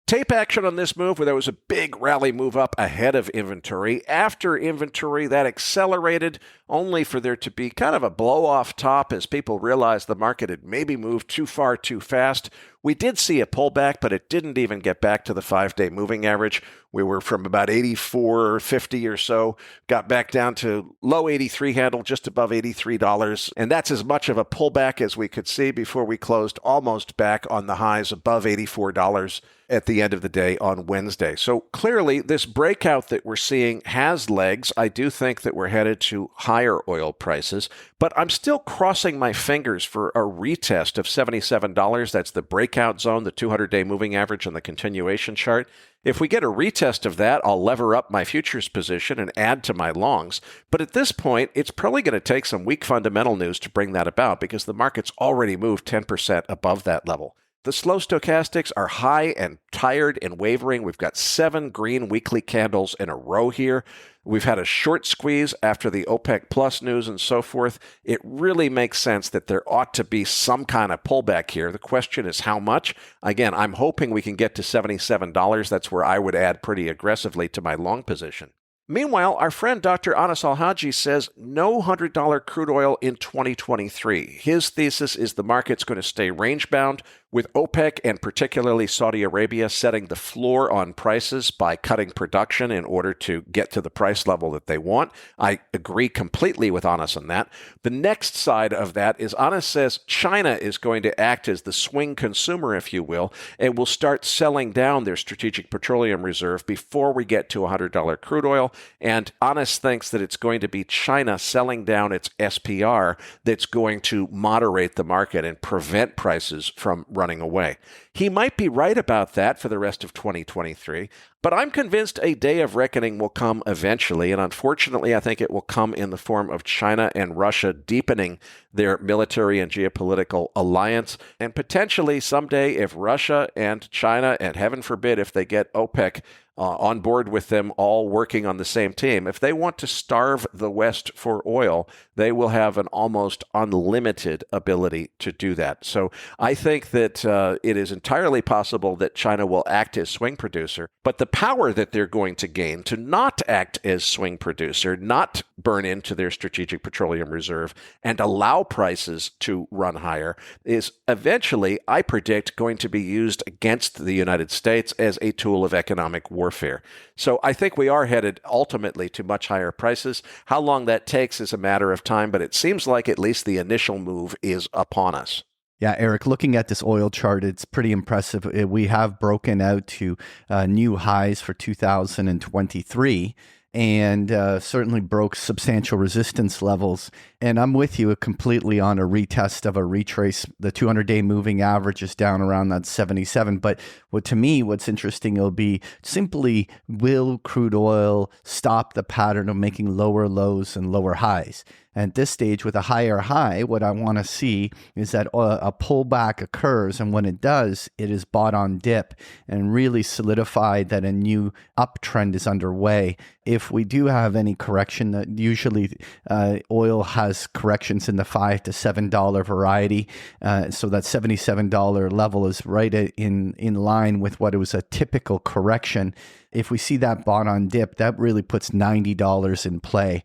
[SPEAKER 2] Tape action on this move where there was a big rally move up ahead of inventory. After inventory, that accelerated only for there to be kind of a blow-off top as people realized the market had maybe moved too far too fast. We did see a pullback, but it didn't even get back to the 5-day moving average. We were from about 84.50 or so, got back down to low 83 handle, just above $83. And that's as much of a pullback as we could see before we closed almost back on the highs above $84 at the end of the day on Wednesday. So clearly, this breakout that we're seeing has legs. I do think that we're headed to higher oil prices, but I'm still crossing my fingers for a retest of $77. That's the breakout zone, the 200-day moving average on the continuation chart. If we get a retest of that, I'll lever up my futures position and add to my longs. But at this point, it's probably going to take some weak fundamental news to bring that about because the market's already moved 10% above that level. The slow stochastics are high and tired and wavering. We've got 7 green weekly candles in a row here. We've had a short squeeze after the OPEC Plus news and so forth. It really makes sense that there ought to be some kind of pullback here. The question is how much? Again, I'm hoping we can get to $77. That's where I would add pretty aggressively to my long position. Meanwhile, our friend Dr. Anas Al-Haji says no $100 crude oil in 2023. His thesis is the market's going to stay range-bound, with OPEC and particularly Saudi Arabia setting the floor on prices by cutting production in order to get to the price level that they want. I agree completely with Anas on that. The next side of that is Anas says China is going to act as the swing consumer, if you will, and will start selling down their strategic petroleum reserve before we get to $100 crude oil. And Anas thinks that it's going to be China selling down its SPR that's going to moderate the market and prevent prices from running away. He might be right about that for the rest of 2023, but I'm convinced a day of reckoning will come eventually, and unfortunately, I think it will come in the form of China and Russia deepening their military and geopolitical alliance, and potentially someday if Russia and China, and heaven forbid if they get OPEC on board with them all working on the same team. If they want to starve the West for oil, they will have an almost unlimited ability to do that. So I think that it is entirely possible that China will act as swing producer, but the power that they're going to gain to not act as swing producer, not burn into their strategic petroleum reserve, and allow prices to run higher is eventually, I predict, going to be used against the United States as a tool of economic warfare. So I think we are headed ultimately to much higher prices. How long that takes is a matter of time, but it seems like at least the initial move is upon us.
[SPEAKER 3] Yeah, Eric, looking at this oil chart, it's pretty impressive. We have broken out to new highs for 2023 and certainly broke substantial resistance levels. And I'm with you completely on a retest of a retrace. The 200-day moving average is down around that 77. But to me, what's interesting will be simply, will crude oil stop the pattern of making lower lows and lower highs? And at this stage, with a higher high, what I want to see is that a pullback occurs. And when it does, it is bought on dip and really solidified that a new uptrend is underway. If we do have any correction, usually oil has corrections in the $5 to $7 variety. So that $77 level is right in line with what it was a typical correction. If we see that bought on dip, that really puts $90 in play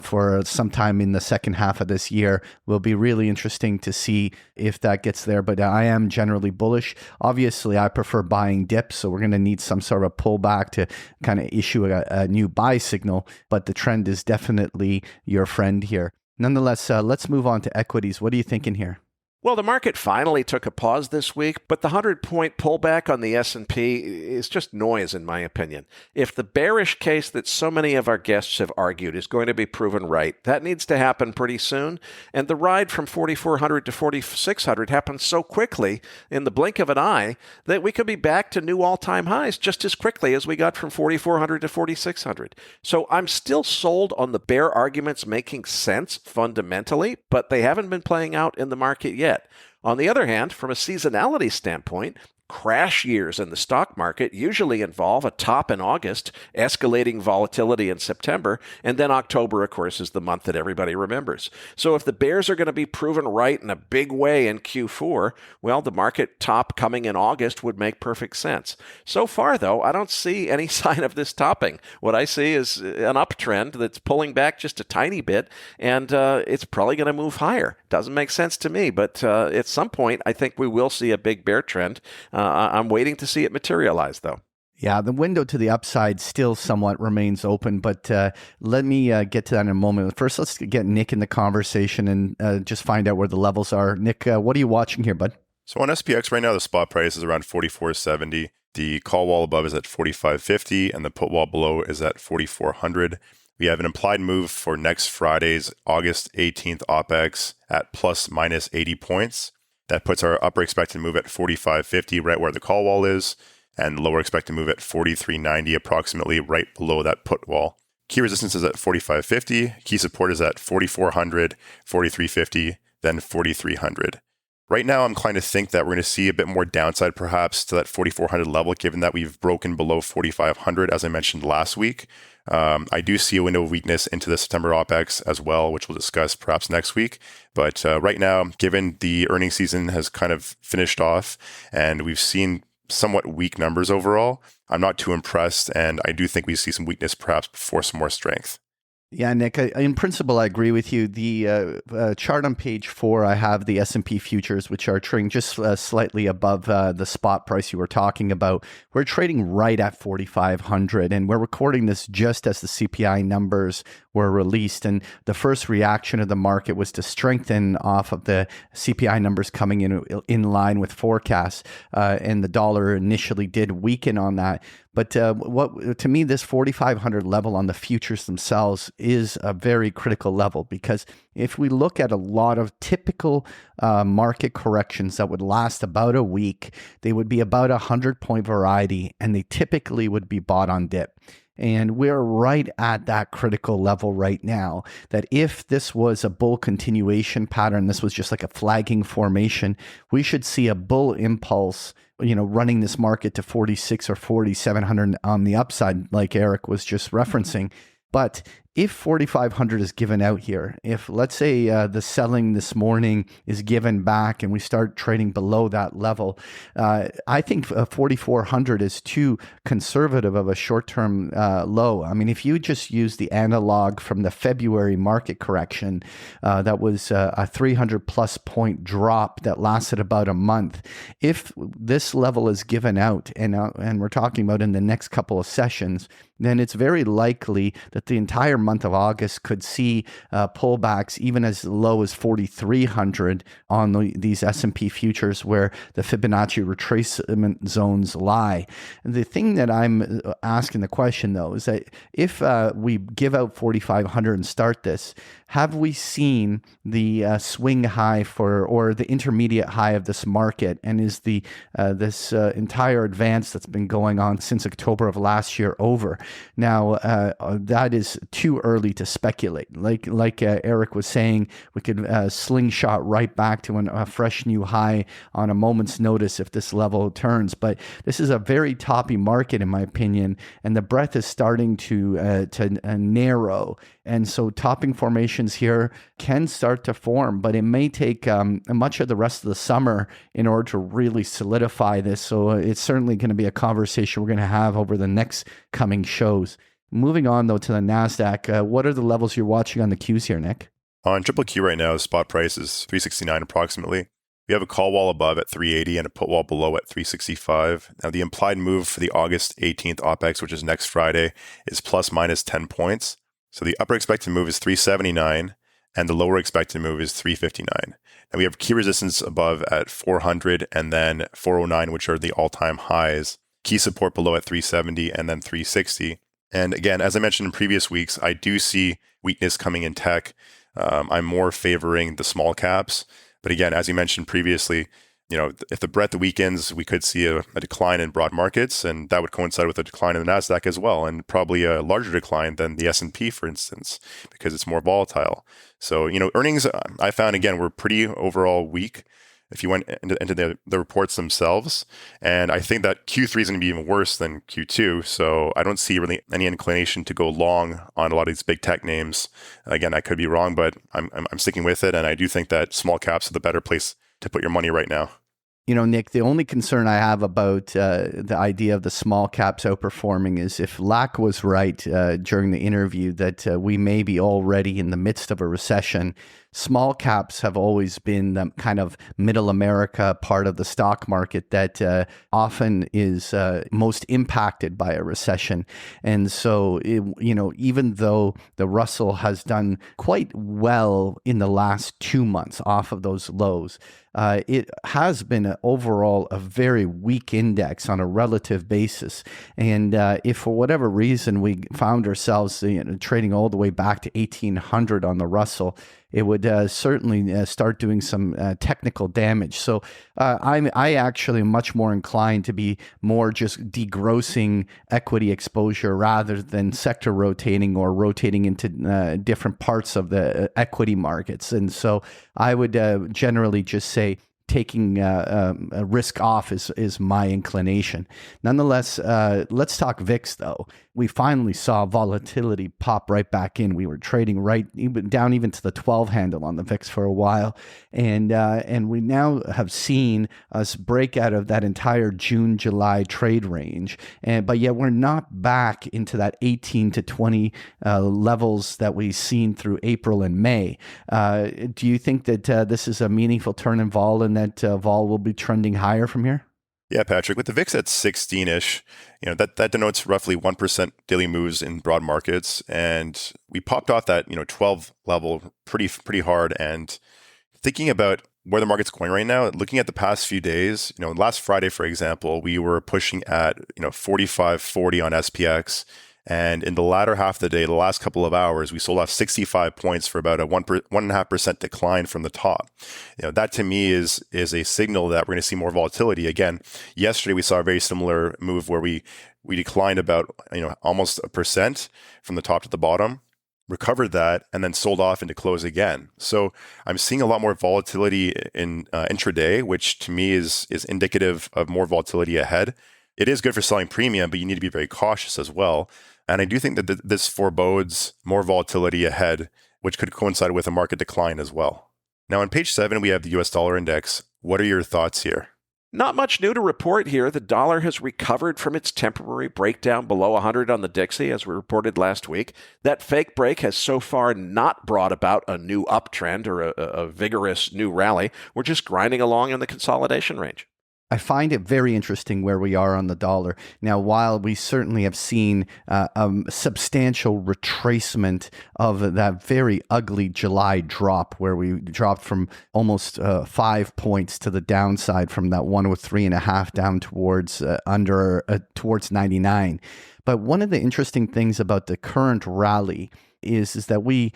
[SPEAKER 3] for sometime in the second half of this year. Will be really interesting to see if that gets there, but I am generally bullish. Obviously, I prefer buying dips, so we're going to need some sort of pullback to kind of issue a new buy signal, but the trend is definitely your friend here. Nonetheless, let's move on to equities. What are you thinking here?
[SPEAKER 2] Well, the market finally took a pause this week, but the 100-point pullback on the S&P is just noise, in my opinion. If the bearish case that so many of our guests have argued is going to be proven right, that needs to happen pretty soon. And the ride from 4,400 to 4,600 happened so quickly, in the blink of an eye, that we could be back to new all-time highs just as quickly as we got from 4,400 to 4,600. So I'm still sold on the bear arguments making sense fundamentally, but they haven't been playing out in the market yet. On the other hand, from a seasonality standpoint, crash years in the stock market usually involve a top in August, escalating volatility in September, and then October, of course, is the month that everybody remembers. So if the bears are going to be proven right in a big way in Q4, well, the market top coming in August would make perfect sense. So far, though, I don't see any sign of this topping. What I see is an uptrend that's pulling back just a tiny bit, and it's probably going to move higher. Doesn't make sense to me, but at some point, I think we will see a big bear trend. I'm waiting to see it materialize, though.
[SPEAKER 3] Yeah, the window to the upside still somewhat remains open, but let me get to that in a moment. First, let's get Nick in the conversation and just find out where the levels are. Nick, what are you watching here, bud?
[SPEAKER 5] So on SPX right now, the spot price is around 44.70. The call wall above is at 45.50, and the put wall below is at 4400. We have an implied move for next Friday's August 18th OPEX at plus minus 80 points. That puts our upper expected move at 45.50, right where the call wall is, and lower expected move at 43.90, approximately right below that put wall. Key resistance is at 45.50. Key support is at 4400, 43.50, then 4300. Right now, I'm inclined to think that we're going to see a bit more downside perhaps to that 4400 level, given that we've broken below 4500, as I mentioned last week. I do see a window of weakness into the September OPEX as well, which we'll discuss perhaps next week. But right now, given the earnings season has kind of finished off and we've seen somewhat weak numbers overall, I'm not too impressed. And I do think we see some weakness perhaps before some more strength.
[SPEAKER 3] Yeah, Nick, in principle, I agree with you. The chart on page 4, I have the S&P futures, which are trading just slightly above the spot price you were talking about. We're trading right at 4,500, and we're recording this just as the CPI numbers were released. And the first reaction of the market was to strengthen off of the CPI numbers coming in line with forecasts, and the dollar initially did weaken on that. But what to me, this 4,500 level on the futures themselves is a very critical level, because if we look at a lot of typical market corrections that would last about a week, they would be about a 100-point variety, and they typically would be bought on dip. And we're right at that critical level right now, that if this was a bull continuation pattern, this was just like a flagging formation, we should see a bull impulse, running this market to 46 or 4,700 on the upside, like Eric was just referencing. But if 4,500 is given out here, if let's say the selling this morning is given back and we start trading below that level, I think 4,400 is too conservative of a short-term low. I mean, if you just use the analog from the February market correction, that was a 300 plus point drop that lasted about a month. If this level is given out, and we're talking about in the next couple of sessions, then it's very likely that the entire month of August could see pullbacks even as low as 4,300 on these S&P futures, where the Fibonacci retracement zones lie. And the thing that I'm asking the question, though, is that if we give out 4,500 and start this, have we seen the swing high or the intermediate high of this market? And is this entire advance that's been going on since October of last year over? Now, that is too early to speculate. Like Eric was saying, we could slingshot right back to a fresh new high on a moment's notice if this level turns. But this is a very toppy market, in my opinion, and the breadth is starting to narrow. And so topping formations here can start to form, but it may take much of the rest of the summer in order to really solidify this. So it's certainly going to be a conversation we're going to have over the next coming shows. Moving on, though, to the NASDAQ, what are the levels you're watching on the Qs here, Nick?
[SPEAKER 5] On triple Q right now, the spot price is 369 approximately. We have a call wall above at 380 and a put wall below at 365. Now, the implied move for the August 18th OPEX, which is next Friday, is plus minus 10 points. So the upper expected move is 379. and the lower expected move is 359. And we have key resistance above at 400 and then 409, which are the all-time highs. Key support below at 370 and then 360. And again, as I mentioned in previous weeks, I do see weakness coming in tech. I'm more favoring the small caps. But again, as you mentioned previously, if the breadth weakens, we could see a decline in broad markets, and that would coincide with a decline in the Nasdaq as well, and probably a larger decline than the S&P, for instance, because it's more volatile. So, earnings, I found, again, were pretty overall weak if you went into the reports themselves. And I think that Q3 is going to be even worse than Q2. So I don't see really any inclination to go long on a lot of these big tech names. Again, I could be wrong, but I'm sticking with it. And I do think that small caps are the better place to put your money right now.
[SPEAKER 3] Nick, the only concern I have about the idea of the small caps outperforming is if Lack was right during the interview that we may be already in the midst of a recession. Small caps have always been the kind of middle America part of the stock market that often is most impacted by a recession. And so, even though the Russell has done quite well in the last 2 months off of those lows, it has been overall a very weak index on a relative basis. And if for whatever reason we found ourselves trading all the way back to 1800 on the Russell, it would certainly start doing some technical damage. So I actually am much more inclined to be more just degrossing equity exposure rather than sector rotating or rotating into different parts of the equity markets. And so I would generally just say taking a risk off is my inclination. Nonetheless, let's talk VIX though. We finally saw volatility pop right back in. We were trading down even to the 12 handle on the VIX for a while, and we now have seen us break out of that entire June-July trade range, but yet we're not back into that 18 to 20 levels that we've seen through April and May. Do you think that this is a meaningful turn in vol and that vol will be trending higher from here?
[SPEAKER 5] Yeah, Patrick, with the VIX at 16-ish, that denotes roughly 1% daily moves in broad markets. And we popped off that, 12 level pretty hard. And thinking about where the market's going right now, looking at the past few days, last Friday, for example, we were pushing at, 45.40 on SPX. And in the latter half of the day, the last couple of hours, we sold off 65 points for about a 1.5% decline from the top. That to me is a signal that we're going to see more volatility. Again, yesterday we saw a very similar move where we declined about almost 1% from the top to the bottom, recovered that, and then sold off into close again. So I'm seeing a lot more volatility in intraday, which to me is indicative of more volatility ahead. It is good for selling premium, but you need to be very cautious as well. And I do think that this forebodes more volatility ahead, which could coincide with a market decline as well. Now, on page 7, we have the US dollar index. What are your thoughts here?
[SPEAKER 2] Not much new to report here. The dollar has recovered from its temporary breakdown below 100 on the Dixie, as we reported last week. That fake break has so far not brought about a new uptrend or a vigorous new rally. We're just grinding along in the consolidation range.
[SPEAKER 3] I find it very interesting where we are on the dollar. Now, while we certainly have seen a substantial retracement of that very ugly July drop, where we dropped from almost 5 points to the downside from that 103.5 down towards towards 99. But one of the interesting things about the current rally is that we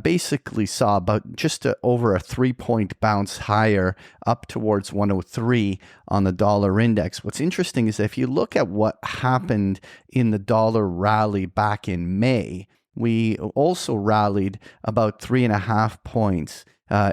[SPEAKER 3] basically saw about just over a 3-point bounce higher up towards 103 on the dollar index. What's interesting is that if you look at what happened in the dollar rally back in May, we also rallied about 3.5 points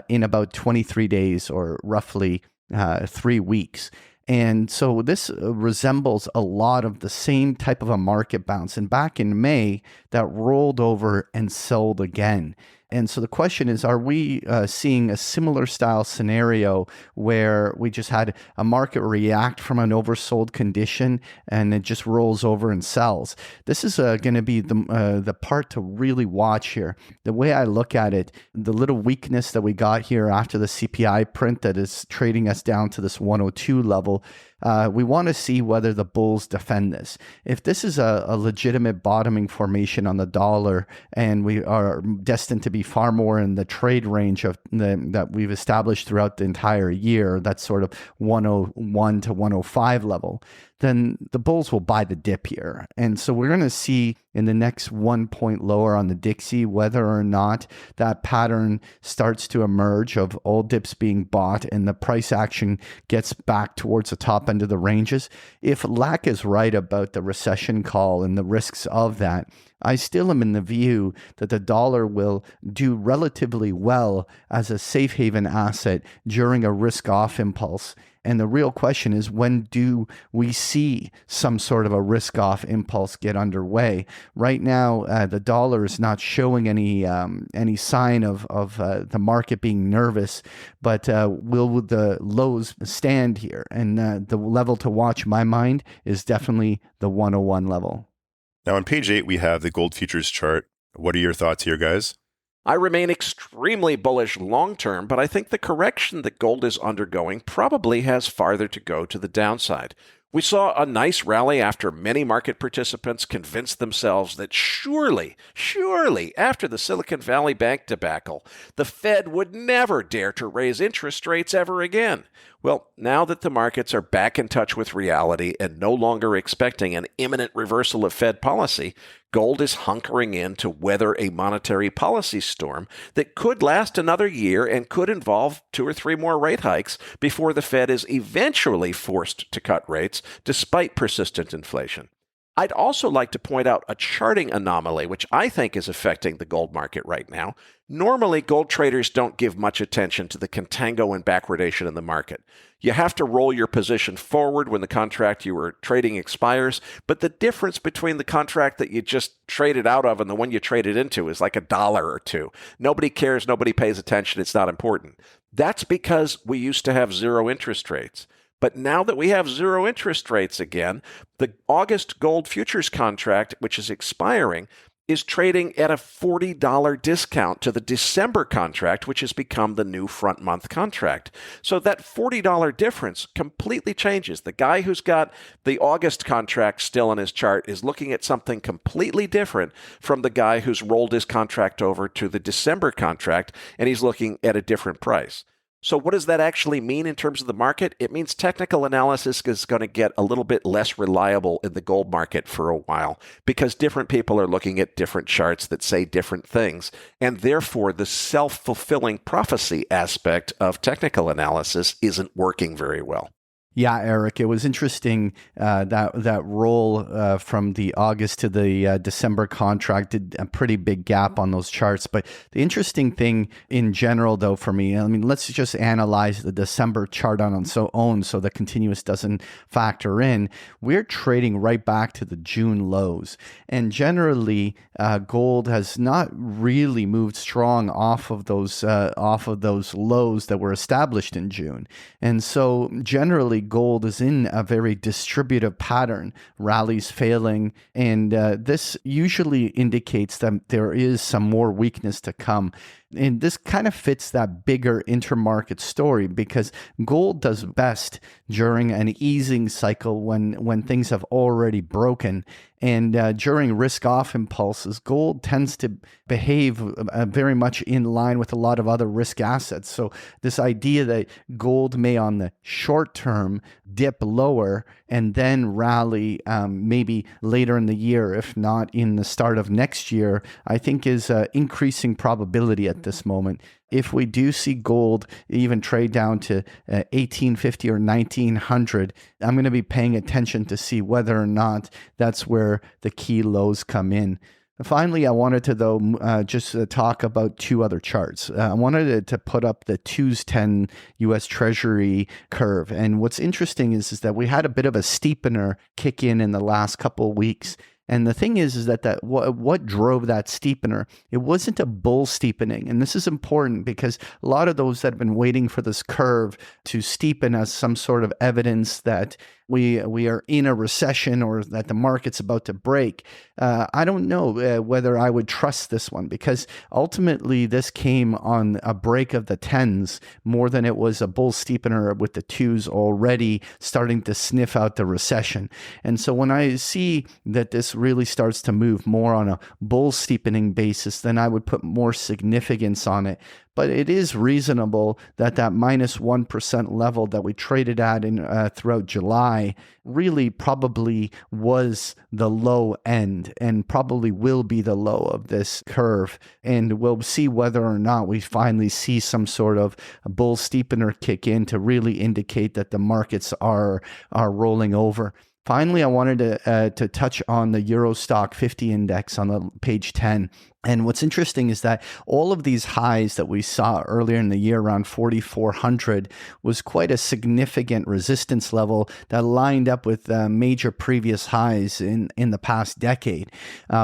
[SPEAKER 3] in about 23 days or roughly 3 weeks. And so this resembles a lot of the same type of a market bounce. And back in May, that rolled over and sold again. And so the question is, are we seeing a similar style scenario where we just had a market react from an oversold condition and it just rolls over and sells? This is going to be the part to really watch here. The way I look at it, the little weakness that we got here after the CPI print that is trading us down to this 102 level, we want to see whether the bulls defend this. If this is a legitimate bottoming formation on the dollar, and we are destined to be far more in the trade range of that we've established throughout the entire year, that's sort of 101 to 105 level, then the bulls will buy the dip here. And so we're going to see in the next 1 point lower on the Dixie whether or not that pattern starts to emerge of all dips being bought and the price action gets back towards the top end of the ranges. If Lack is right about the recession call and the risks of that, I still am in the view that the dollar will do relatively well as a safe haven asset during a risk-off impulse. And the real question is, when do we see some sort of a risk-off impulse get underway? Right now, the dollar is not showing any sign of the market being nervous, but will the lows stand here? And the level to watch, in my mind, is definitely the 101 level.
[SPEAKER 5] Now on page 8, we have the gold futures chart. What are your thoughts here, guys?
[SPEAKER 2] I remain extremely bullish long-term, but I think the correction that gold is undergoing probably has farther to go to the downside. We saw a nice rally after many market participants convinced themselves that surely, after the Silicon Valley Bank debacle, the Fed would never dare to raise interest rates ever again. Well, now that the markets are back in touch with reality and no longer expecting an imminent reversal of Fed policy, gold is hunkering in to weather a monetary policy storm that could last another year and could involve 2 or 3 more rate hikes before the Fed is eventually forced to cut rates despite persistent inflation. I'd also like to point out a charting anomaly which I think is affecting the gold market right now. Normally, gold traders don't give much attention to the contango and backwardation in the market. You have to roll your position forward when the contract you were trading expires, but the difference between the contract that you just traded out of and the one you traded into is like $1 or $2. Nobody cares, nobody pays attention, it's not important. That's because we used to have zero interest rates. But now that we have zero interest rates again, the August gold futures contract, which is expiring, is trading at a $40 discount to the December contract, which has become the new front month contract. So that $40 difference completely changes. The guy who's got the August contract still on his chart is looking at something completely different from the guy who's rolled his contract over to the December contract, and he's looking at a different price. So what does that actually mean in terms of the market? It means technical analysis is going to get a little bit less reliable in the gold market for a while because different people are looking at different charts that say different things. And therefore, the self-fulfilling prophecy aspect of technical analysis isn't working very well.
[SPEAKER 3] Yeah, Eric, it was interesting that roll from the August to the December contract did a pretty big gap on those charts. But the interesting thing in general, though, for me, I mean, let's just analyze the December chart on its own so the continuous doesn't factor in. We're trading right back to the June lows. And generally, gold has not really moved strong off of those lows that were established in June. And so generally, gold is in a very distributive pattern, rallies failing, and this usually indicates that there is some more weakness to come. And this kind of fits that bigger intermarket story because gold does best during an easing cycle when things have already broken. And during risk-off impulses, gold tends to behave very much in line with a lot of other risk assets. So this idea that gold may on the short term dip lower and then rally maybe later in the year, if not in the start of next year, I think is increasing probability at this moment. If we do see gold even trade down to 1850 or 1900, I'm going to be paying attention to see whether or not that's where the key lows come in. Finally, I wanted to, though, just talk about 2 other charts. I wanted to put up the 2s10 U.S. Treasury curve. And what's interesting is that we had a bit of a steepener kick in the last couple of weeks. And the thing is that what drove that steepener? It wasn't a bull steepening. And this is important because a lot of those that have been waiting for this curve to steepen as some sort of evidence that we are in a recession or that the market's about to break. I don't know whether I would trust this one, because ultimately this came on a break of the 10s more than it was a bull steepener with the 2s already starting to sniff out the recession. And so when I see that this really starts to move more on a bull steepening basis, then I would put more significance on it. But it is reasonable that minus 1% level that we traded at in throughout July really probably was the low end and probably will be the low of this curve. And we'll see whether or not we finally see some sort of bull steepener kick in to really indicate that the markets are rolling over. Finally, I wanted to touch on the Euro Stock 50 index on page 10. And what's interesting is that all of these highs that we saw earlier in the year around 4,400 was quite a significant resistance level that lined up with major previous highs in the past decade.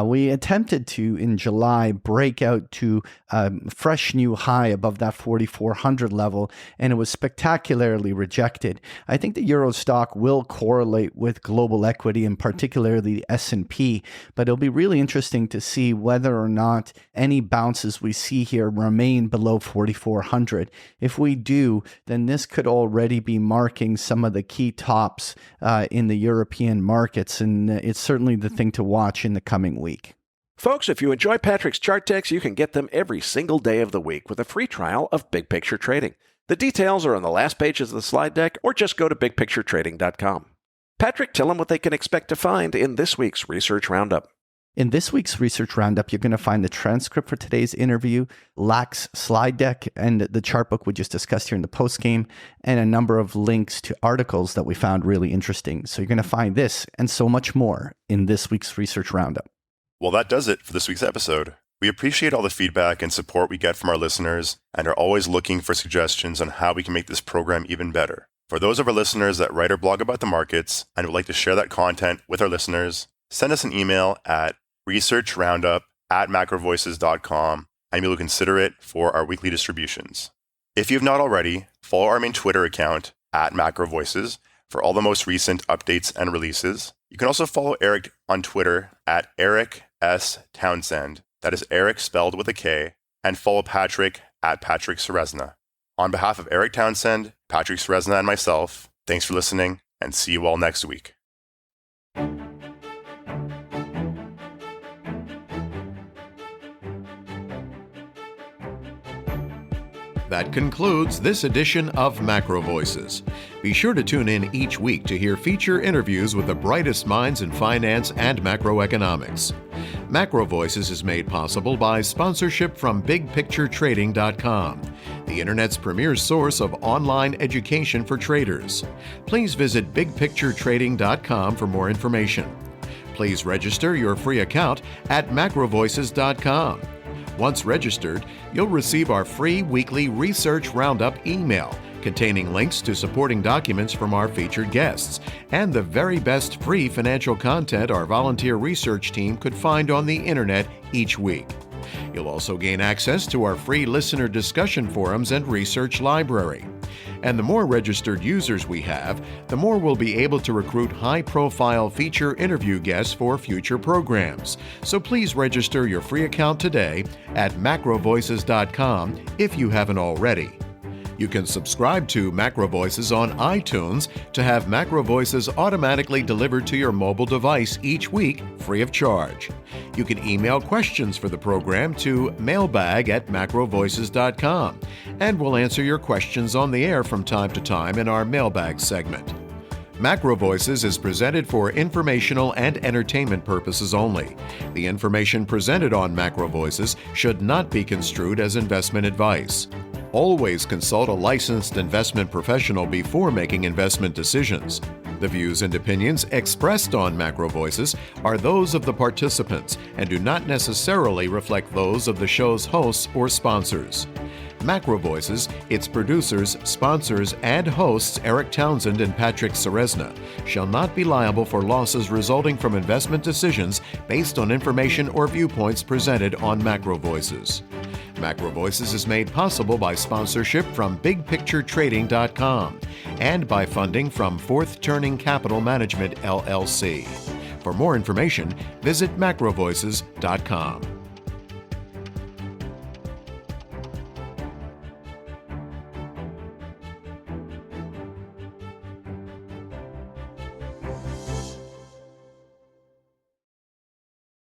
[SPEAKER 3] We attempted to, in July, break out to a fresh new high above that 4,400 level, and it was spectacularly rejected. I think the Euro stock will correlate with global equity, and particularly the S&P, but it'll be really interesting to see whether or not any bounces we see here remain below 4,400. If we do, then this could already be marking some of the key tops in the European markets, and it's certainly the thing to watch in the coming week.
[SPEAKER 2] Folks, if you enjoy Patrick's chart decks, you can get them every single day of the week with a free trial of Big Picture Trading. The details are on the last pages of the slide deck, or just go to bigpicturetrading.com. Patrick, tell them what they can expect to find in this week's Research Roundup.
[SPEAKER 3] In this week's Research Roundup, you're going to find the transcript for today's interview, Lak's slide deck, and the chart book we just discussed here in the postgame, and a number of links to articles that we found really interesting. So you're going to find this and so much more in this week's Research Roundup.
[SPEAKER 5] Well, that does it for this week's episode. We appreciate all the feedback and support we get from our listeners and are always looking for suggestions on how we can make this program even better. For those of our listeners that write or blog about the markets and would like to share that content with our listeners, send us an email at researchroundup@macrovoices.com, and we will consider it for our weekly distributions. If you have not already, follow our main Twitter account @MacroVoices for all the most recent updates and releases. You can also follow Eric on Twitter @EricSTownsend. That is Eric spelled with a K, and follow Patrick @PatrickSeresna. On behalf of Eric Townsend, Patrick Seresna, and myself, thanks for listening, and see you all next week.
[SPEAKER 1] That concludes this edition of MacroVoices. Be sure to tune in each week to hear feature interviews with the brightest minds in finance and macroeconomics. MacroVoices is made possible by sponsorship from BigPictureTrading.com, the Internet's premier source of online education for traders. Please visit BigPictureTrading.com for more information. Please register your free account at MacroVoices.com. Once registered, you'll receive our free weekly Research Roundup email containing links to supporting documents from our featured guests and the very best free financial content our volunteer research team could find on the internet each week. You'll also gain access to our free listener discussion forums and research library. And the more registered users we have, the more we'll be able to recruit high-profile feature interview guests for future programs. So please register your free account today at macrovoices.com if you haven't already. You can subscribe to MacroVoices on iTunes to have MacroVoices automatically delivered to your mobile device each week, free of charge. You can email questions for the program to mailbag@macrovoices.com, and we'll answer your questions on the air from time to time in our mailbag segment. MacroVoices is presented for informational and entertainment purposes only. The information presented on MacroVoices should not be construed as investment advice. Always consult a licensed investment professional before making investment decisions. The views and opinions expressed on MacroVoices are those of the participants and do not necessarily reflect those of the show's hosts or sponsors. MacroVoices, its producers, sponsors, and hosts Eric Townsend and Patrick Ceresna shall not be liable for losses resulting from investment decisions based on information or viewpoints presented on MacroVoices. MacroVoices is made possible by sponsorship from BigPictureTrading.com and by funding from Fourth Turning Capital Management, LLC. For more information, visit MacroVoices.com.